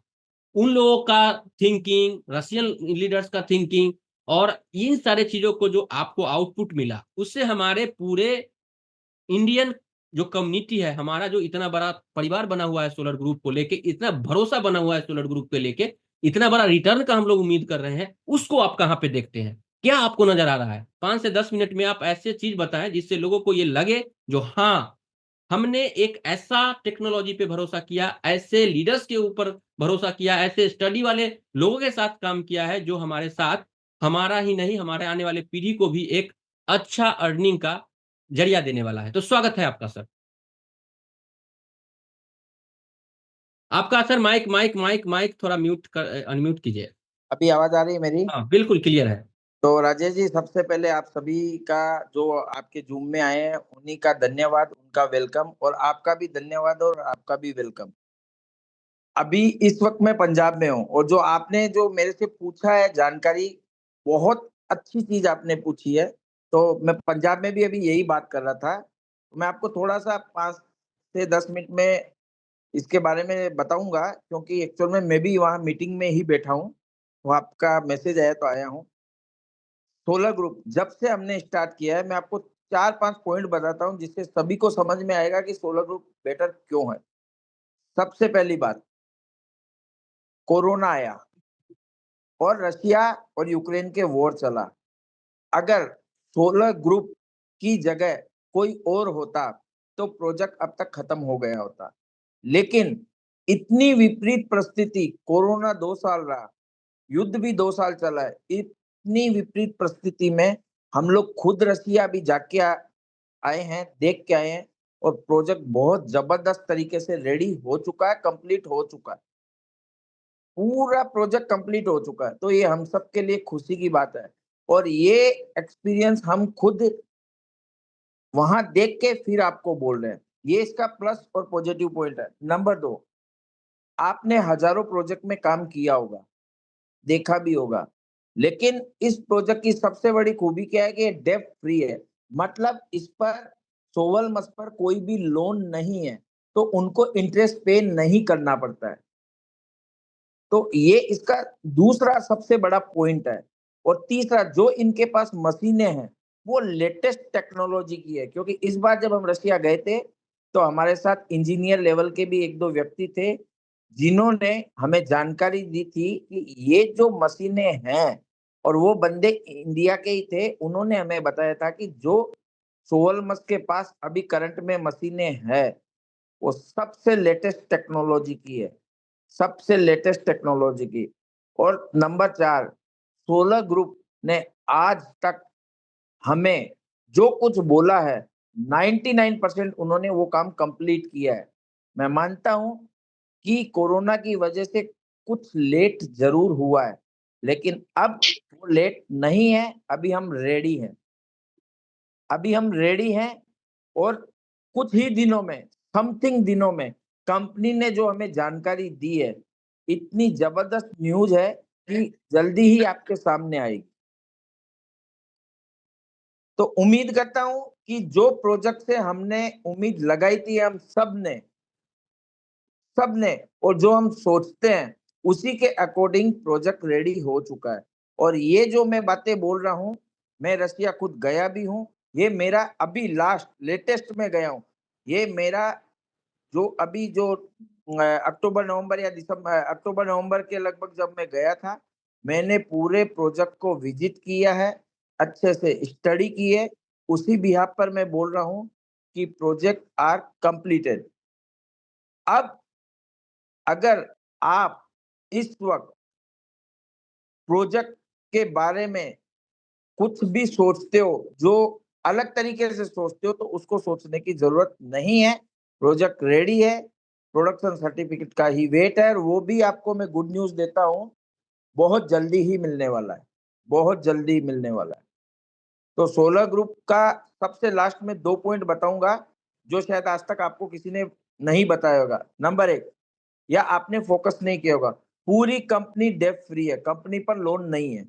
उन लोगों का थिंकिंग, रशियन लीडर्स का थिंकिंग और इन सारे चीज़ों को जो आपको आउटपुट मिला, उससे हमारे पूरे इंडियन जो कम्युनिटी है, हमारा जो इतना बड़ा परिवार बना हुआ है सोलर ग्रुप को लेके, इतना भरोसा बना हुआ है सोलर ग्रुप को लेके, इतना बड़ा रिटर्न का हम लोग उम्मीद कर रहे हैं, उसको आप कहाँ पे देखते हैं? क्या आपको नज़र आ रहा है? 5 से 10 मिनट में आप ऐसे चीज़ बताएँ जिससे लोगों को ये लगे जो हाँ, हमने एक ऐसा टेक्नोलॉजी पे भरोसा किया, ऐसे लीडर्स के ऊपर भरोसा किया, ऐसे स्टडी वाले लोगों के साथ काम किया है जो हमारे साथ हमारा ही नहीं, हमारे आने वाले पीढ़ी को भी एक अच्छा अर्निंग का ज़रिया देने वाला है। तो स्वागत है आपका सर। आपका sir mike mike mike mike थोड़ा अनम्यूट कीजिए। अभी आवाज आ रही है मेरी? हाँ, बिल्कुल क्लियर है। तो राजेश जी, सबसे पहले आप सभी का, जो आपके जूम में आए हैं, उन्हीं का धन्यवाद, उनका वेलकम, और आपका भी धन्यवाद और आपका भी वेलकम। अभी इस वक्त मैं पंजाब में हूँ, और जो आपने जो मेरे से पूछा है जानकारी, बहुत अच्छी चीज आपने पूछी है। तो मैं पंजाब में भी अभी यही बात कर रहा था, तो मैं आपको थोड़ा सा 5 से 10 मिनट में इसके बारे में बताऊंगा, क्योंकि एक्चुअल में मैं भी वहाँ मीटिंग में ही बैठा हूँ। वो आपका मैसेज आया तो आया हूँ। सोलर ग्रुप जब से हमने स्टार्ट किया है, मैं आपको 4-5 पॉइंट बताता हूँ जिससे सभी को समझ में आएगा कि सोलर ग्रुप बेटर क्यों है। सबसे पहली बात, कोरोना आया और रशिया और यूक्रेन के वॉर चला। अगर सोलर ग्रुप की जगह कोई और होता तो प्रोजेक्ट अब तक खत्म हो गया होता। लेकिन इतनी विपरीत परिस्थिति, कोरोना 2 साल रहा, युद्ध भी 2 साल चला है, इतनी विपरीत परिस्थिति में हम लोग खुद रसिया भी जाके आए हैं, देख के आए हैं, और प्रोजेक्ट बहुत जबरदस्त तरीके से रेडी हो चुका है, कंप्लीट हो चुका है। पूरा प्रोजेक्ट कंप्लीट हो चुका है, तो ये हम सबके लिए खुशी की बात है। और ये एक्सपीरियंस हम खुद वहां देख के फिर आपको बोल रहे हैं। ये इसका प्लस और पॉजिटिव पॉइंट है। नंबर 2, आपने हजारों प्रोजेक्ट में काम किया होगा, देखा भी होगा, लेकिन इस प्रोजेक्ट की सबसे बड़ी खूबी क्या है कि ये डेब्ट फ्री है। मतलब इस पर, सोवल मस पर कोई भी लोन नहीं है, तो उनको इंटरेस्ट पे नहीं करना पड़ता है। तो ये इसका दूसरा सबसे बड़ा पॉइंट है। और तीसरा, जो इनके पास मशीनें हैं, वो लेटेस्ट टेक्नोलॉजी की है, क्योंकि इस बार जब हम रशिया गए थे, तो हमारे साथ इंजीनियर लेवल के भी एक दो व्यक्ति थे, जिन्होंने हमें जानकारी दी थी कि ये जो मशीनें हैं, और वो बंदे इंडिया के ही थे, उन्होंने हमें बताया था कि जो सोलमस के पास अभी करंट में मशीनें हैं, वो सबसे लेटेस्ट टेक्नोलॉजी की है, सबसे लेटेस्ट टेक्नोलॉजी की। और नंबर 4, सोलर ग्रुप ने आज तक हमें जो कुछ बोला है, 99% उन्होंने वो काम कंप्लीट किया है। मैं मानता हूं कि कोरोना की वजह से कुछ लेट जरूर हुआ है, लेकिन अब वो लेट नहीं है। अभी हम रेडी हैं, और कुछ ही दिनों में, समथिंग दिनों में, कंपनी ने जो हमें जानकारी दी है, इतनी जबरदस्त न्यूज है कि जल्दी ही आपके सामने आएगी। तो उम्मीद करता हूं कि जो प्रोजेक्ट से हमने उम्मीद लगाई थी हम सबने और जो हम सोचते हैं उसी के अकॉर्डिंग प्रोजेक्ट रेडी हो चुका है। और ये जो मैं बातें बोल रहा हूँ, मैं रसिया खुद गया भी हूँ। ये मेरा अभी लास्ट लेटेस्ट में गया हूँ। ये मेरा जो अभी जो अक्टूबर नवंबर या दिसंबर अक्टूबर नवंबर के लगभग जब मैं गया था, मैंने पूरे प्रोजेक्ट को विजिट किया है, अच्छे से स्टडी की है। उसी बिहाफ पर मैं बोल रहा हूँ कि प्रोजेक्ट आर कंप्लीटेड। अब अगर आप इस वक्त प्रोजेक्ट के बारे में कुछ भी सोचते हो, जो अलग तरीके से सोचते हो, तो उसको सोचने की जरूरत नहीं है। प्रोजेक्ट रेडी है, प्रोडक्शन सर्टिफिकेट का ही वेट है। और वो भी आपको मैं गुड न्यूज देता हूँ, बहुत जल्दी ही मिलने वाला है, बहुत जल्दी मिलने वाला है। तो सोलर ग्रुप का सबसे लास्ट में 2 पॉइंट बताऊंगा, जो शायद आज तक आपको किसी ने नहीं बताया होगा। नंबर 1, या आपने फोकस नहीं किया होगा, पूरी कंपनी डेब्ट फ्री है, कंपनी पर लोन नहीं है।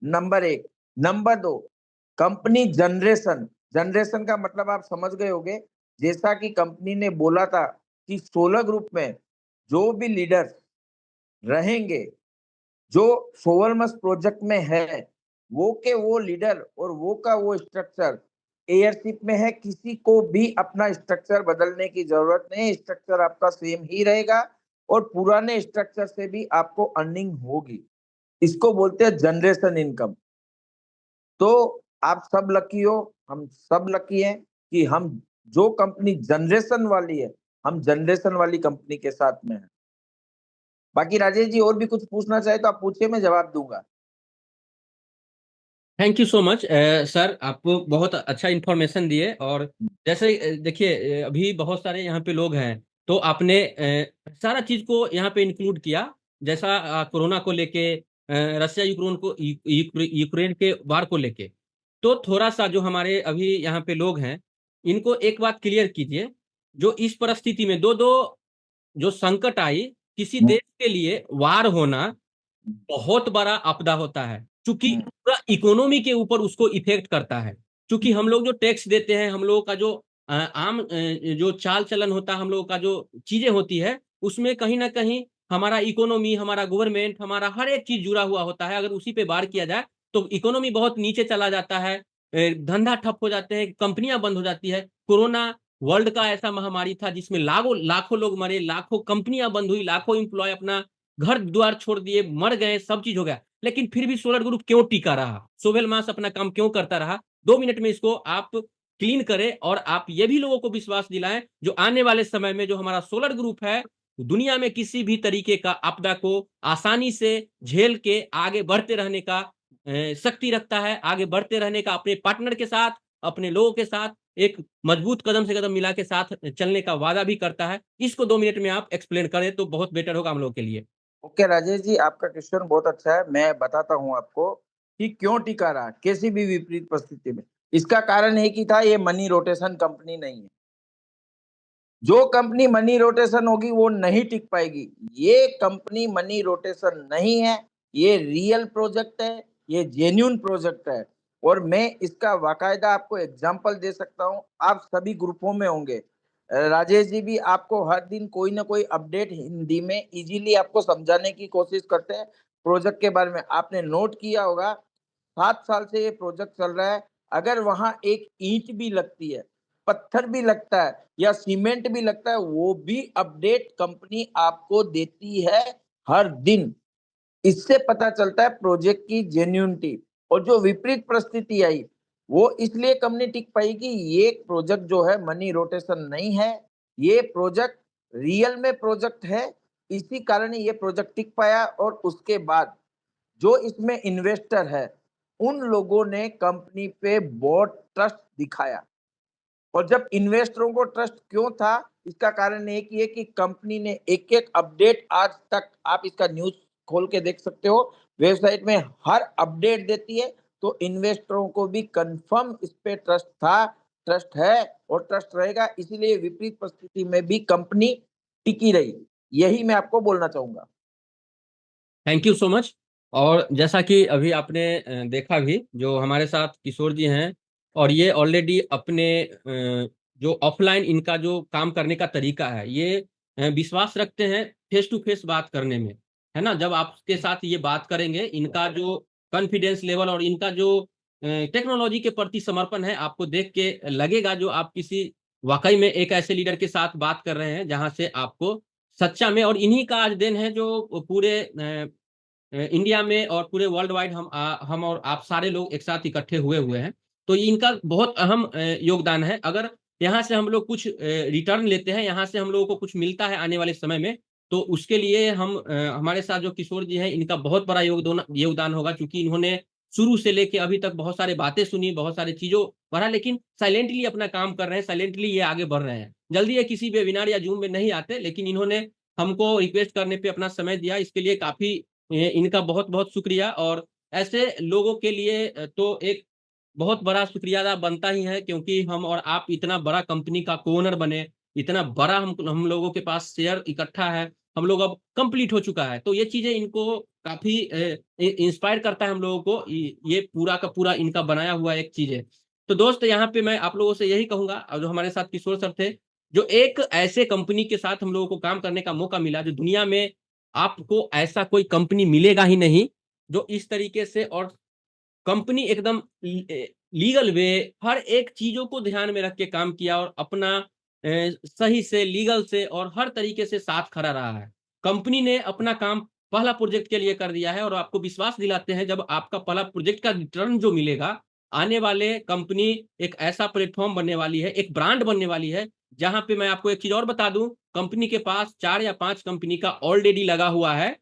Number 1। Number 2, company generation. Generation का मतलब आप समझ गए होंगे। जैसा कि कंपनी ने बोला था कि सोलर ग्रुप में जो भी लीडर्स रहेंगे, जो सोवरमस प्रोजेक्ट में है, वो के वो लीडर और वो का वो स्ट्रक्चर एयरशिप में है। किसी को भी अपना स्ट्रक्चर बदलने की जरूरत नहीं, स्ट्रक्चर आपका सेम ही रहेगा और पुराने स्ट्रक्चर से भी आपको अर्निंग होगी। इसको बोलते हैं जनरेशन इनकम। तो आप सब लकी हो, हम सब लकी हैं कि हम जो कंपनी जनरेशन वाली है, हम जनरेशन वाली कंपनी के साथ में है। बाकी राजेश जी और भी कुछ पूछना चाहे तो आप पूछिए, मैं जवाब दूंगा। Thank you so much sir, आपको बहुत अच्छा इन्फॉर्मेशन दिए। और जैसे देखिए अभी बहुत सारे यहाँ पे लोग हैं, तो आपने सारा चीज को यहाँ पे इंक्लूड किया। जैसा कोरोना को लेके, रशिया यूक्रेन को यूक्रेन के वार को लेके। तो थोड़ा सा जो हमारे अभी यहाँ पे लोग हैं, इनको एक बात क्लियर कीजिए। जो इस परिस्थिति में दो दो जो संकट आई, किसी देश के लिए वार होना बहुत बड़ा आपदा होता है, क्योंकि पूरा इकोनॉमी के ऊपर उसको इफेक्ट करता है। क्योंकि हम लोग जो टैक्स देते हैं, हम लोगों का जो आम जो चाल चलन होता है, हम लोगों का जो चीजें होती है, उसमें कहीं ना कहीं हमारा इकोनॉमी, हमारा गवर्नमेंट, हमारा हर एक चीज जुड़ा हुआ होता है। अगर उसी पे वार किया जाए तो इकोनॉमी बहुत नीचे चला जाता है, धंधा ठप हो जाते हैं, कंपनियां बंद हो जाती है। कोरोना वर्ल्ड का ऐसा महामारी था जिसमें लाखों लाखों लोग मरे, लाखों कंपनियां बंद हुई, लाखों एम्प्लॉय अपना घर द्वार छोड़ दिए, मर गए, सब चीज हो गया। लेकिन फिर भी सोलर ग्रुप क्यों टिका रहा, सोवेल मास अपना काम क्यों करता रहा? 2 मिनट में इसको आप क्लीन करें और आप ये भी लोगों को विश्वास दिलाएं, जो आने वाले समय में जो हमारा सोलर ग्रुप है, दुनिया में किसी भी तरीके का आपदा को आसानी से झेल के आगे बढ़ते रहने का शक्ति रखता है। आगे बढ़ते रहने का, अपने पार्टनर के साथ, अपने लोगों के साथ एक मजबूत कदम से कदम मिला के साथ चलने का वादा भी करता है। इसको 2 मिनट में आप एक्सप्लेन करें तो बहुत बेटर होगा हम लोग के लिए। ओके राजेश जी, आपका क्वेश्चन बहुत अच्छा है। मैं बताता हूं आपको कि क्यों टिका रहा किसी भी विपरीत परिस्थिति में। इसका कारण है कि था ये मनी रोटेशन कंपनी नहीं है। जो कंपनी मनी रोटेशन होगी वो नहीं टिक पाएगी। ये कंपनी मनी रोटेशन नहीं है, ये रियल प्रोजेक्ट है, ये जेन्यून प्रोजेक्ट है। और मैं इसका बाकायदा आपको एग्जांपल दे सकता हूं। आप सभी ग्रुपों में होंगे, राजेश जी भी आपको हर दिन कोई ना कोई अपडेट हिंदी में इजीली आपको समझाने की कोशिश करते हैं प्रोजेक्ट के बारे में। आपने नोट किया होगा, 7 साल से ये प्रोजेक्ट चल रहा है। अगर वहां एक ईंट भी लगती है, पत्थर भी लगता है या सीमेंट भी लगता है, वो भी अपडेट कंपनी आपको देती है हर दिन। इससे पता चलता है प्रोजेक्ट की जेन्युइनिटी। और जो विपरीत परिस्थिति आई, वो इसलिए कम नहीं टिक पाई कि ये प्रोजेक्ट जो है मनी रोटेशन नहीं है, ये प्रोजेक्ट रियल में प्रोजेक्ट है। इसी कारण ये प्रोजेक्ट टिक पाया। और उसके बाद जो इसमें इन्वेस्टर है, उन लोगों ने कंपनी पे बहुत ट्रस्ट दिखाया। और जब इन्वेस्टरों को ट्रस्ट क्यों था, इसका कारण एक ही है कि कंपनी ने एक एक अपडेट आज तक, आप इसका न्यूज खोल के देख सकते हो, वेबसाइट में हर अपडेट देती है। तो इन्वेस्टरों को भी कंफर्म इस पे ट्रस्ट था, ट्रस्ट है और ट्रस्ट रहेगा। इसीलिए विपरीत परिस्थिति में भी कंपनी टिकी रही। यही मैं आपको बोलना चाहूंगा। Thank you so much. और जैसा कि अभी आपने देखा भी, जो हमारे साथ किशोर जी हैं, और ये ऑलरेडी अपने जो ऑफलाइन इनका जो काम करने का तरीका है, ये विश्वास रखते हैं फेस टू फेस बात करने में, है ना। जब आपके साथ ये बात करेंगे, इनका जो कॉन्फिडेंस लेवल और इनका जो टेक्नोलॉजी के प्रति समर्पण है, आपको देख के लगेगा जो आप किसी वाकई में एक ऐसे लीडर के साथ बात कर रहे हैं जहां से आपको सच्चा में, और इन्हीं का आज दिन है जो पूरे इंडिया में और पूरे वर्ल्ड वाइड हम और आप सारे लोग एक साथ इकट्ठे हुए हुए हैं। तो ये इनका बहुत अहम योगदान है। अगर यहाँ से हम लोग कुछ रिटर्न लेते हैं, यहाँ से हम लोगों को कुछ मिलता है आने वाले समय में, तो उसके लिए हम हमारे साथ जो किशोर जी हैं, इनका बहुत बड़ा योगदान योगदान होगा, क्योंकि इन्होंने शुरू से लेके अभी तक बहुत सारे बातें सुनी, बहुत सारी चीजों पढ़ा, लेकिन साइलेंटली अपना काम कर रहे हैं, साइलेंटली ये आगे बढ़ रहे हैं। जल्दी ये किसी वेबिनार या जूम में नहीं आते, लेकिन इन्होंने हमको रिक्वेस्ट करने पे अपना समय दिया, इसके लिए काफी इनका बहुत बहुत शुक्रिया। और ऐसे लोगों के लिए तो एक बहुत बड़ा शुक्रिया अदा बनता ही है, क्योंकि हम और आप इतना बड़ा कंपनी का कोनर बने, इतना बड़ा हम लोगों के पास शेयर इकट्ठा है, हम लोग अब कंप्लीट हो चुका है। तो ये चीजें इनको काफी इंस्पायर करता है हम लोगों को, ये पूरा का पूरा इनका बनाया हुआ एक चीज है। तो दोस्त, यहाँ पे मैं आप लोगों से यही कहूंगा, और जो हमारे साथ किशोर सर थे, जो एक ऐसे कंपनी के साथ हम लोगों को काम करने का मौका मिला, जो दुनिया में आपको ऐसा कोई कंपनी मिलेगा ही नहीं जो इस तरीके से, और कंपनी एकदम लीगल वे, हर एक चीजों को ध्यान में रख के काम किया, और अपना सही से, लीगल से और हर तरीके से साथ खड़ा रहा है। कंपनी ने अपना काम पहला प्रोजेक्ट के लिए कर दिया है, और आपको विश्वास दिलाते हैं जब आपका पहला प्रोजेक्ट का रिटर्न जो मिलेगा, आने वाले कंपनी एक ऐसा प्लेटफॉर्म बनने वाली है, एक ब्रांड बनने वाली है, जहां पे मैं आपको एक चीज और बता दूं, कंपनी के पास 4 या 5 कंपनी का ऑलरेडी लगा हुआ है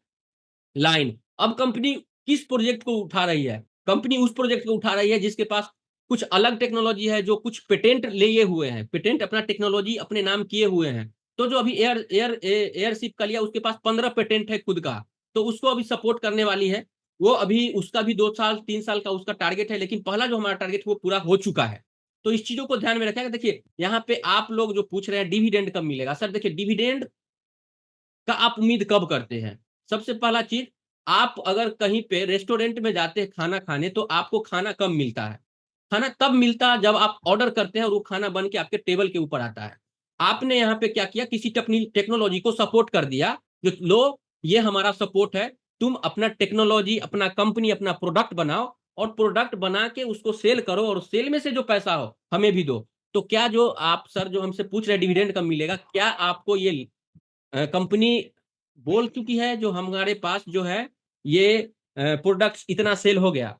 लाइन। अब कंपनी किस प्रोजेक्ट को उठा रही है? कंपनी उस प्रोजेक्ट को उठा रही है जिसके पास कुछ अलग टेक्नोलॉजी है, जो कुछ पेटेंट लिए हुए हैं, पेटेंट अपना टेक्नोलॉजी अपने नाम किए हुए हैं। तो जो अभी एयरशिप का लिया, उसके पास 15 पेटेंट है खुद का, तो उसको अभी सपोर्ट करने वाली है। वो अभी उसका भी 2 साल 3 साल का उसका टारगेट है, लेकिन पहला जो हमारा टारगेट वो पूरा हो चुका है। तो इस चीजों को ध्यान में रखेगा। देखिए, यहाँ पे आप लोग जो पूछ रहे हैं डिविडेंड कब मिलेगा, सर देखिए, डिविडेंड का आप उम्मीद कब करते हैं? सबसे पहला चीज, आप अगर कहीं पे रेस्टोरेंट में जाते हैं खाना खाने, तो आपको खाना कब मिलता है? खाना तब मिलता है जब आप ऑर्डर करते हैं और वो खाना बन के आपके टेबल के ऊपर आता है। आपने यहाँ पे क्या किया, किसी टेक्नोलॉजी को सपोर्ट कर दिया, जो लो, ये हमारा सपोर्ट है, तुम अपना टेक्नोलॉजी, अपना कंपनी, अपना प्रोडक्ट बनाओ, और प्रोडक्ट बना के उसको सेल करो, और सेल में से जो पैसा हो हमें भी दो। तो क्या जो आप सर जो हमसे पूछ रहे हैं डिविडेंड कब मिलेगा, क्या आपको ये कंपनी बोल चुकी है जो हमारे पास जो है ये प्रोडक्ट्स इतना सेल हो गया,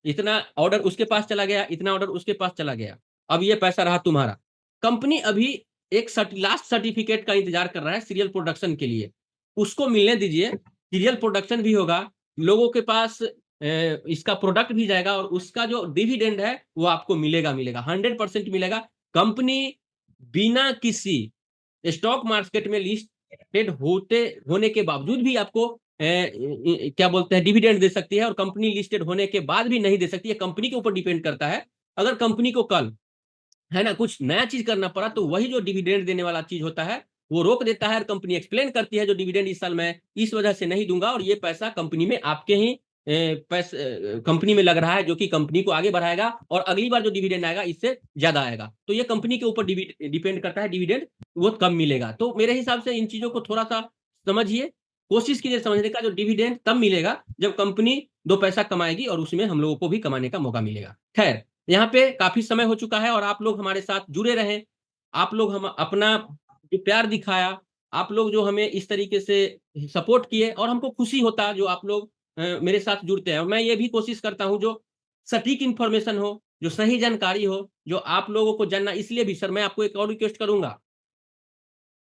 इतना ऑर्डर उसके पास चला गया, इतना ऑर्डर उसके पास चला गया, अब ये पैसा रहा तुम्हारा? कंपनी अभी एक लास्ट सर्टिफिकेट का इंतजार कर रहा है सीरियल प्रोडक्शन के लिए, उसको मिलने दीजिए। सीरियल प्रोडक्शन भी होगा, लोगों के पास इसका प्रोडक्ट भी जाएगा, और उसका जो डिविडेंड है वो आपको मिलेगा, मिलेगा, 100% मिलेगा। कंपनी बिना किसी स्टॉक मार्केट में लिस्टेड होते होने के बावजूद भी आपको क्या बोलते हैं, डिविडेंड दे सकती है, और कंपनी लिस्टेड होने के बाद भी नहीं दे सकती है। कंपनी के ऊपर डिपेंड करता है। अगर कंपनी को कल, है ना, कुछ नया चीज करना पड़ा, तो वही जो डिविडेंड देने वाला चीज होता है वो रोक देता है, और कंपनी एक्सप्लेन करती है जो डिविडेंड इस साल मैं इस वजह से नहीं दूंगा, और ये पैसा कंपनी में आपके ही पैसे कंपनी में लग रहा है, जो कि कंपनी को आगे बढ़ाएगा, और अगली बार जो डिविडेंड आएगा इससे ज्यादा आएगा। तो ये कंपनी के ऊपर डिपेंड करता है डिविडेंड वो कम मिलेगा। तो मेरे हिसाब से इन चीजों को थोड़ा सा समझिए, कोशिश कीजिए समझने का, जो डिविडेंड तब मिलेगा जब कंपनी 2 पैसा कमाएगी, और उसमें हम लोगों को भी कमाने का मौका मिलेगा। खैर, यहाँ पे काफी समय हो चुका है, और आप लोग हमारे साथ जुड़े रहे, आप लोग हम अपना जो प्यार दिखाया, आप लोग जो हमें इस तरीके से सपोर्ट किए, और हमको खुशी होता जो आप लोग मेरे साथ जुड़ते हैं। और मैं ये भी कोशिश करता हूँ जो सटीक इंफॉर्मेशन हो, जो सही जानकारी हो, जो आप लोगों को जानना, इसलिए भी सर मैं आपको एक और रिक्वेस्ट करूंगा,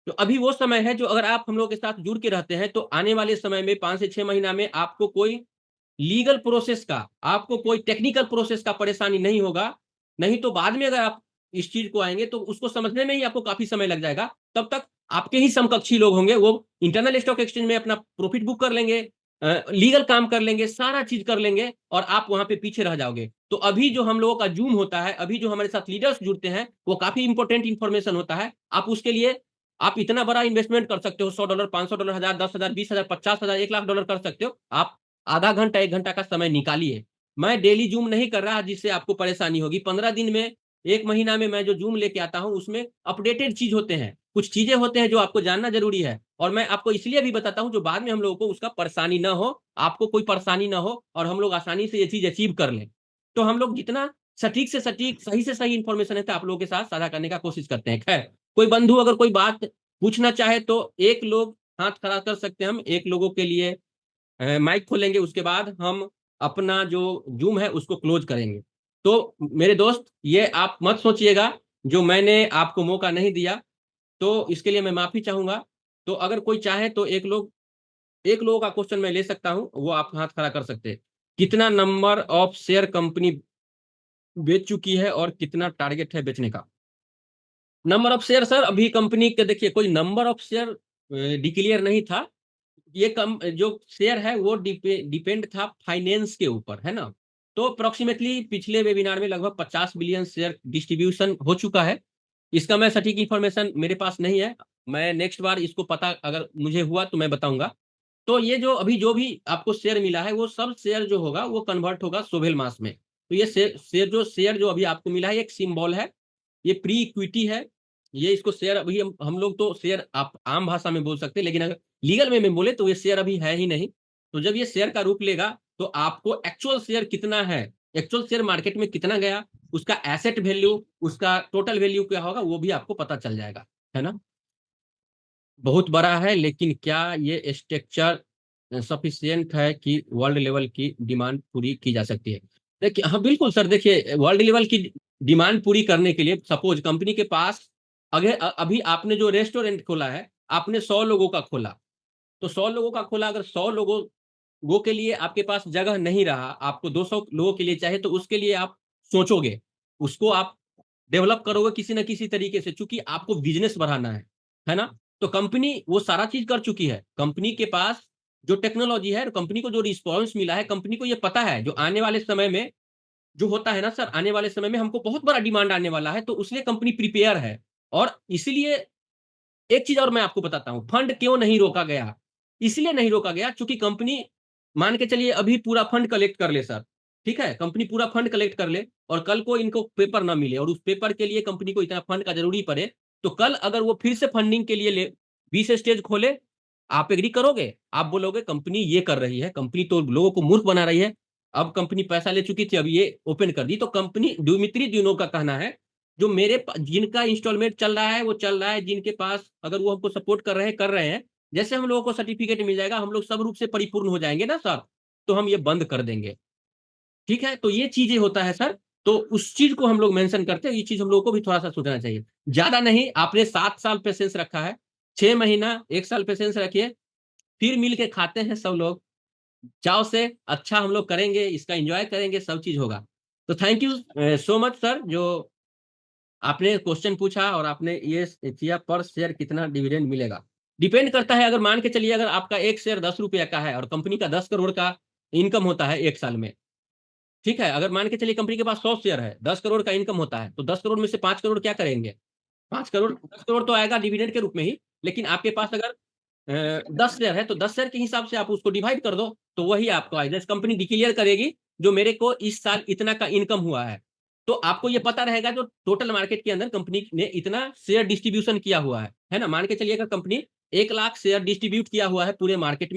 तो अभी वो समय है जो अगर आप हम लोग के साथ जुड़ के रहते हैं, तो आने वाले समय में 5 से 6 महीना में आपको कोई लीगल प्रोसेस का, आपको कोई टेक्निकल प्रोसेस का परेशानी नहीं होगा। नहीं तो बाद में अगर आप इस चीज को आएंगे, तो उसको समझने में ही आपको काफी समय लग जाएगा। तब तक आपके ही समकक्षी लोग होंगे, वो इंटरनल स्टॉक एक्सचेंज में अपना प्रॉफिट बुक कर लेंगे, लीगल काम कर लेंगे, सारा चीज कर लेंगे, और आप वहां पे पीछे रह जाओगे। तो अभी जो हम लोगों का जूम होता है, अभी जो हमारे साथ लीडर्स जुड़ते हैं, वो काफी इंपॉर्टेंट इंफॉर्मेशन होता है। आप उसके लिए आप इतना बड़ा इन्वेस्टमेंट कर सकते हो, $100, $500, 1000, 20,000, 50,000, $1,00,000 कर सकते हो आप। आधा घंटा 1 घंटा का समय निकालिए। मैं डेली ज़ूम नहीं कर रहा जिससे आपको परेशानी होगी। 15 दिन में, 1 महीना में मैं जो ज़ूम लेके आता हूँ उसमें अपडेटेड चीज़ होते हैं। कुछ चीज़ें होते हैं जो आपको जानना ज़रूरी है और मैं आपको इसलिए भी बताता हूँ जो बाद में हम लोगों को उसका परेशानी ना हो, आपको कोई परेशानी ना हो और हम लोग आसानी से ये चीज़ अचीव कर लें। तो हम लोग जितना सटीक से सटीक, सही से सही इन्फॉर्मेशन है तो आप लोगों के साथ साझा करने का कोशिश करते हैं। खैर, कोई बंधु अगर कोई बात पूछना चाहे तो एक लोग हाथ खड़ा कर सकते हैं हम, एक लोगों के लिए माइक खोलेंगे, उसके बाद हम अपना जो ज़ूम है उसको क्लोज़ करेंगे। तो मेरे दोस्त ये आप मत सोचिएगा जो मैंने आपको मौका नहीं दिया, तो इसके लिए मैं माफ़ी चाहूँगा। तो अगर कोई चाहे तो एक लोगों का क्वेश्चन मैं ले सकता हूँ, वो आप हाथ खड़ा कर सकते हैं। कितना नंबर ऑफ शेयर कंपनी बेच चुकी है और कितना टारगेट है बेचने का? नंबर ऑफ शेयर सर अभी कंपनी के देखिए कोई नंबर ऑफ शेयर डिक्लेयर नहीं था। ये कम जो शेयर है वो डिपेंड था फाइनेंस के ऊपर, है ना? तो अप्रॉक्सिमेटली पिछले वेबिनार में लगभग 50 बिलियन शेयर डिस्ट्रीब्यूशन हो चुका है। इसका मैं सटीक इन्फॉर्मेशन मेरे पास नहीं है। मैं नेक्स्ट बार इसको पता अगर मुझे हुआ तो मैं बताऊँगा। तो ये जो भी आपको शेयर मिला है वो सब शेयर जो होगा वो कन्वर्ट होगा 12 मास में। तो ये शेयर जो अभी आपको मिला है एक सिंबल है, ये प्री इक्विटी है। ये इसको शेयर अभी हम लोग तो शेयर आप आम भाषा में बोल सकते हैं, लेकिन अगर लीगल वे में बोले तो ये शेयर अभी है ही नहीं। तो जब ये शेयर का रूप लेगा तो आपको एक्चुअल शेयर कितना है, एक्चुअल शेयर मार्केट में कितना गया, उसका एसेट वैल्यू, उसका टोटल वैल्यू क्या होगा वो भी आपको पता चल जाएगा, है ना? बहुत बड़ा है लेकिन क्या ये स्ट्रक्चर सफिशिएंट है कि वर्ल्ड लेवल की डिमांड पूरी की जा सकती है? देखिए हाँ, बिल्कुल सर देखिए वर्ल्ड लेवल की डिमांड पूरी करने के लिए सपोज़ कंपनी के पास अभी आपने जो रेस्टोरेंट खोला है, आपने 100 लोगों का खोला। तो 100 लोगों का खोला अगर 100 लोगों वो के लिए आपके पास जगह नहीं रहा, आपको 200 लोगों के लिए चाहिए तो उसके लिए आप सोचोगे। उसको आप डेवलप करोगे किसी न किसी तरीके से चूँकि आपको बिज़नेस बढ़ाना है ना? तो कंपनी वो सारा चीज़ कर चुकी है। कंपनी के पास जो टेक्नोलॉज़ी है, कंपनी को जो रिस्पॉन्स मिला है, कंपनी को ये पता है जो आने वाले समय में जो होता है ना सर, आने वाले समय में हमको बहुत बड़ा डिमांड आने वाला है, तो उसलिए कंपनी प्रिपेयर है। और इसीलिए एक चीज़ और मैं आपको बताता हूँ, फंड क्यों नहीं रोका गया? इसलिए नहीं रोका गया चूँकि कंपनी मान के चलिए अभी पूरा फंड कलेक्ट कर ले सर, ठीक है? कंपनी पूरा फंड कलेक्ट कर ले और कल को इनको पेपर ना मिले और उस पेपर के लिए कंपनी को इतना फंड का ज़रूरी पड़े, तो कल अगर वो फिर से फंडिंग के लिए 20 स्टेज खोले, आप एग्री करोगे? आप बोलोगे कंपनी ये कर रही है, कंपनी तो लोगों को मूर्ख बना रही है। अब कंपनी पैसा ले चुकी थी, अब ये ओपन कर दी, तो कंपनी द्विमित्रि दिनों का कहना है जो मेरे जिनका इंस्टॉलमेंट चल रहा है, वो चल रहा है, जिनके पास अगर वो हमको सपोर्ट कर रहे हैं, कर रहे हैं। जैसे हम लोगों को सर्टिफ़िकेट मिल जाएगा, हम लोग सब रूप से परिपूर्ण हो जाएँगे ना सर, तो हम ये बंद कर देंगे। ठीक है? तो ये चीज़ें होता है सर, तो उस चीज़ को हम लोग मेंशन करते हैं, ये चीज़ हम लोगों को भी थोड़ा-सा सोचना चाहिए। ज़्यादा नहीं, आपने 7 साल पेशेंस रखा है, 6 महीना, 1 साल पेशेंस रखिए, फिर मिल के खाते हैं सब लोग, चाव से, अच्छा हम लोग करेंगे, इसका एन्जॉय करेंगे, सब चीज़ होगा। तो thank you so much sir जो आपने क्वेश्चन पूछा और आपने ये किया पर शेयर कितना डिविडेंड मिलेगा। डिपेंड करता है अगर मान के चलिए अगर आपका 1 शेयर ₹10 का है और कंपनी का 10 करोड़ का इनकम होता है 1 साल में, ठीक है? अगर मान के चलिए कंपनी के पास 100 शेयर है, 10 करोड़ का इनकम होता है, तो 10 करोड़ में से 5 करोड़ क्या करेंगे? 5 करोड़ 10 करोड़ तो आएगा डिविडेंड के रूप में ही, लेकिन आपके पास अगर 10 शेयर है, तो 10 शेयर के हिसाब से आप उसको डिवाइड कर दो, तो वही आपको आएगा। जैसे कंपनी डिक्लेयर करेगी, जो मेरे को इस साल इतना का इनकम हुआ है, तो आपको ये पता रहेगा जो टोटल मार्केट के अंदर कंपनी ने इतना शेयर डिस्ट्रीब्यूशन किया हुआ है ना? मान के चलिए अगर कंपनी 1 लाख शेयर डिस्ट्रीब्यूट किया हुआ है पूरे मार्केट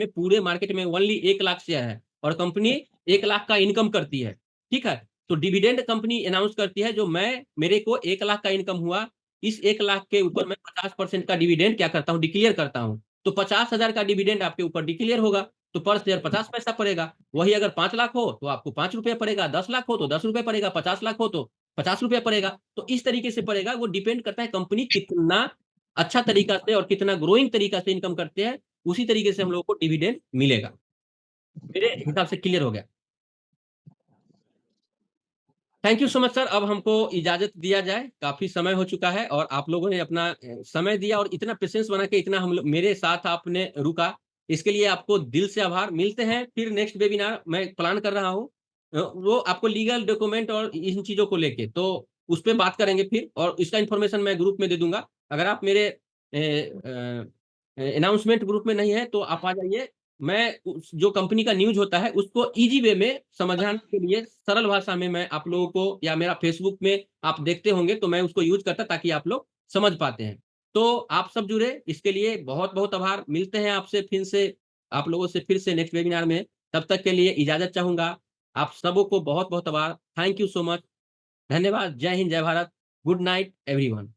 में ओनली 1 लाख शेयर है और कंपनी 1 लाख का इनकम करती है, ठीक है? तो डिविडेंड कंपनी अनाउंस करती है जो मेरे को 1 लाख का इनकम हुआ, इस 1 लाख के ऊपर मैं 50% का डिविडेंड क्या करता हूँ, डिक्लेयर करता हूँ। तो 50,000 का डिविडेंड आपके ऊपर डिक्लेयर होगा, तो पर शेयर 50 पैसा पड़ेगा। वही अगर 5 लाख हो, तो आपको ₹5 पड़ेगा, 10 लाख हो तो ₹10 पड़ेगा, 50 लाख हो तो ₹50 पड़ेगा। तो इस तरीके से पड़ेगा, वो डिपेंड करता है कंपनी कितना अच्छा तरीका से और कितना ग्रोइंग तरीका से इनकम करते हैं, उसी तरीके से हम लोगों को डिविडेंड मिलेगा। मेरे हिसाब से क्लियर हो गया। Thank you so much sir. अब हमको इजाज़त दिया जाए, काफ़ी समय हो चुका है और आप लोगों ने अपना समय दिया और इतना पेशेंस बना के इतना हम लोग मेरे साथ आपने रुका, इसके लिए आपको दिल से आभार। मिलते हैं फिर नेक्स्ट वेबिनार मैं प्लान कर रहा हूँ। वो आपको लीगल डॉक्यूमेंट और इन चीज़ों को लेके, तो उस पे बात करेंगे फिर और इसका इन्फॉर्मेशन मैं ग्रुप में दे दूँगा। अगर आप मेरे अनाउंसमेंट ग्रुप में नहीं हैं, तो आप आ जाइए मैं उस जो कंपनी का न्यूज़ होता है उसको ईज़ी वे में समझाने के लिए सरल भाषा में मैं आप लोगों को या मेरा फ़ेसबुक में आप देखते होंगे तो मैं उसको यूज़ करता ताकि आप लोग समझ पाते हैं। तो आप सब जुड़े इसके लिए बहुत-बहुत आभार। मिलते हैं आपसे फिर से आप लोगों से फिर से नेक्स्ट वेबिनार में। तब तक के लिए इजाज़त चाहूँगा। आप सबों को बहुत-बहुत आभार। Thank you so much. धन्यवाद। जय हिंद, जय भारत। Good night everyone.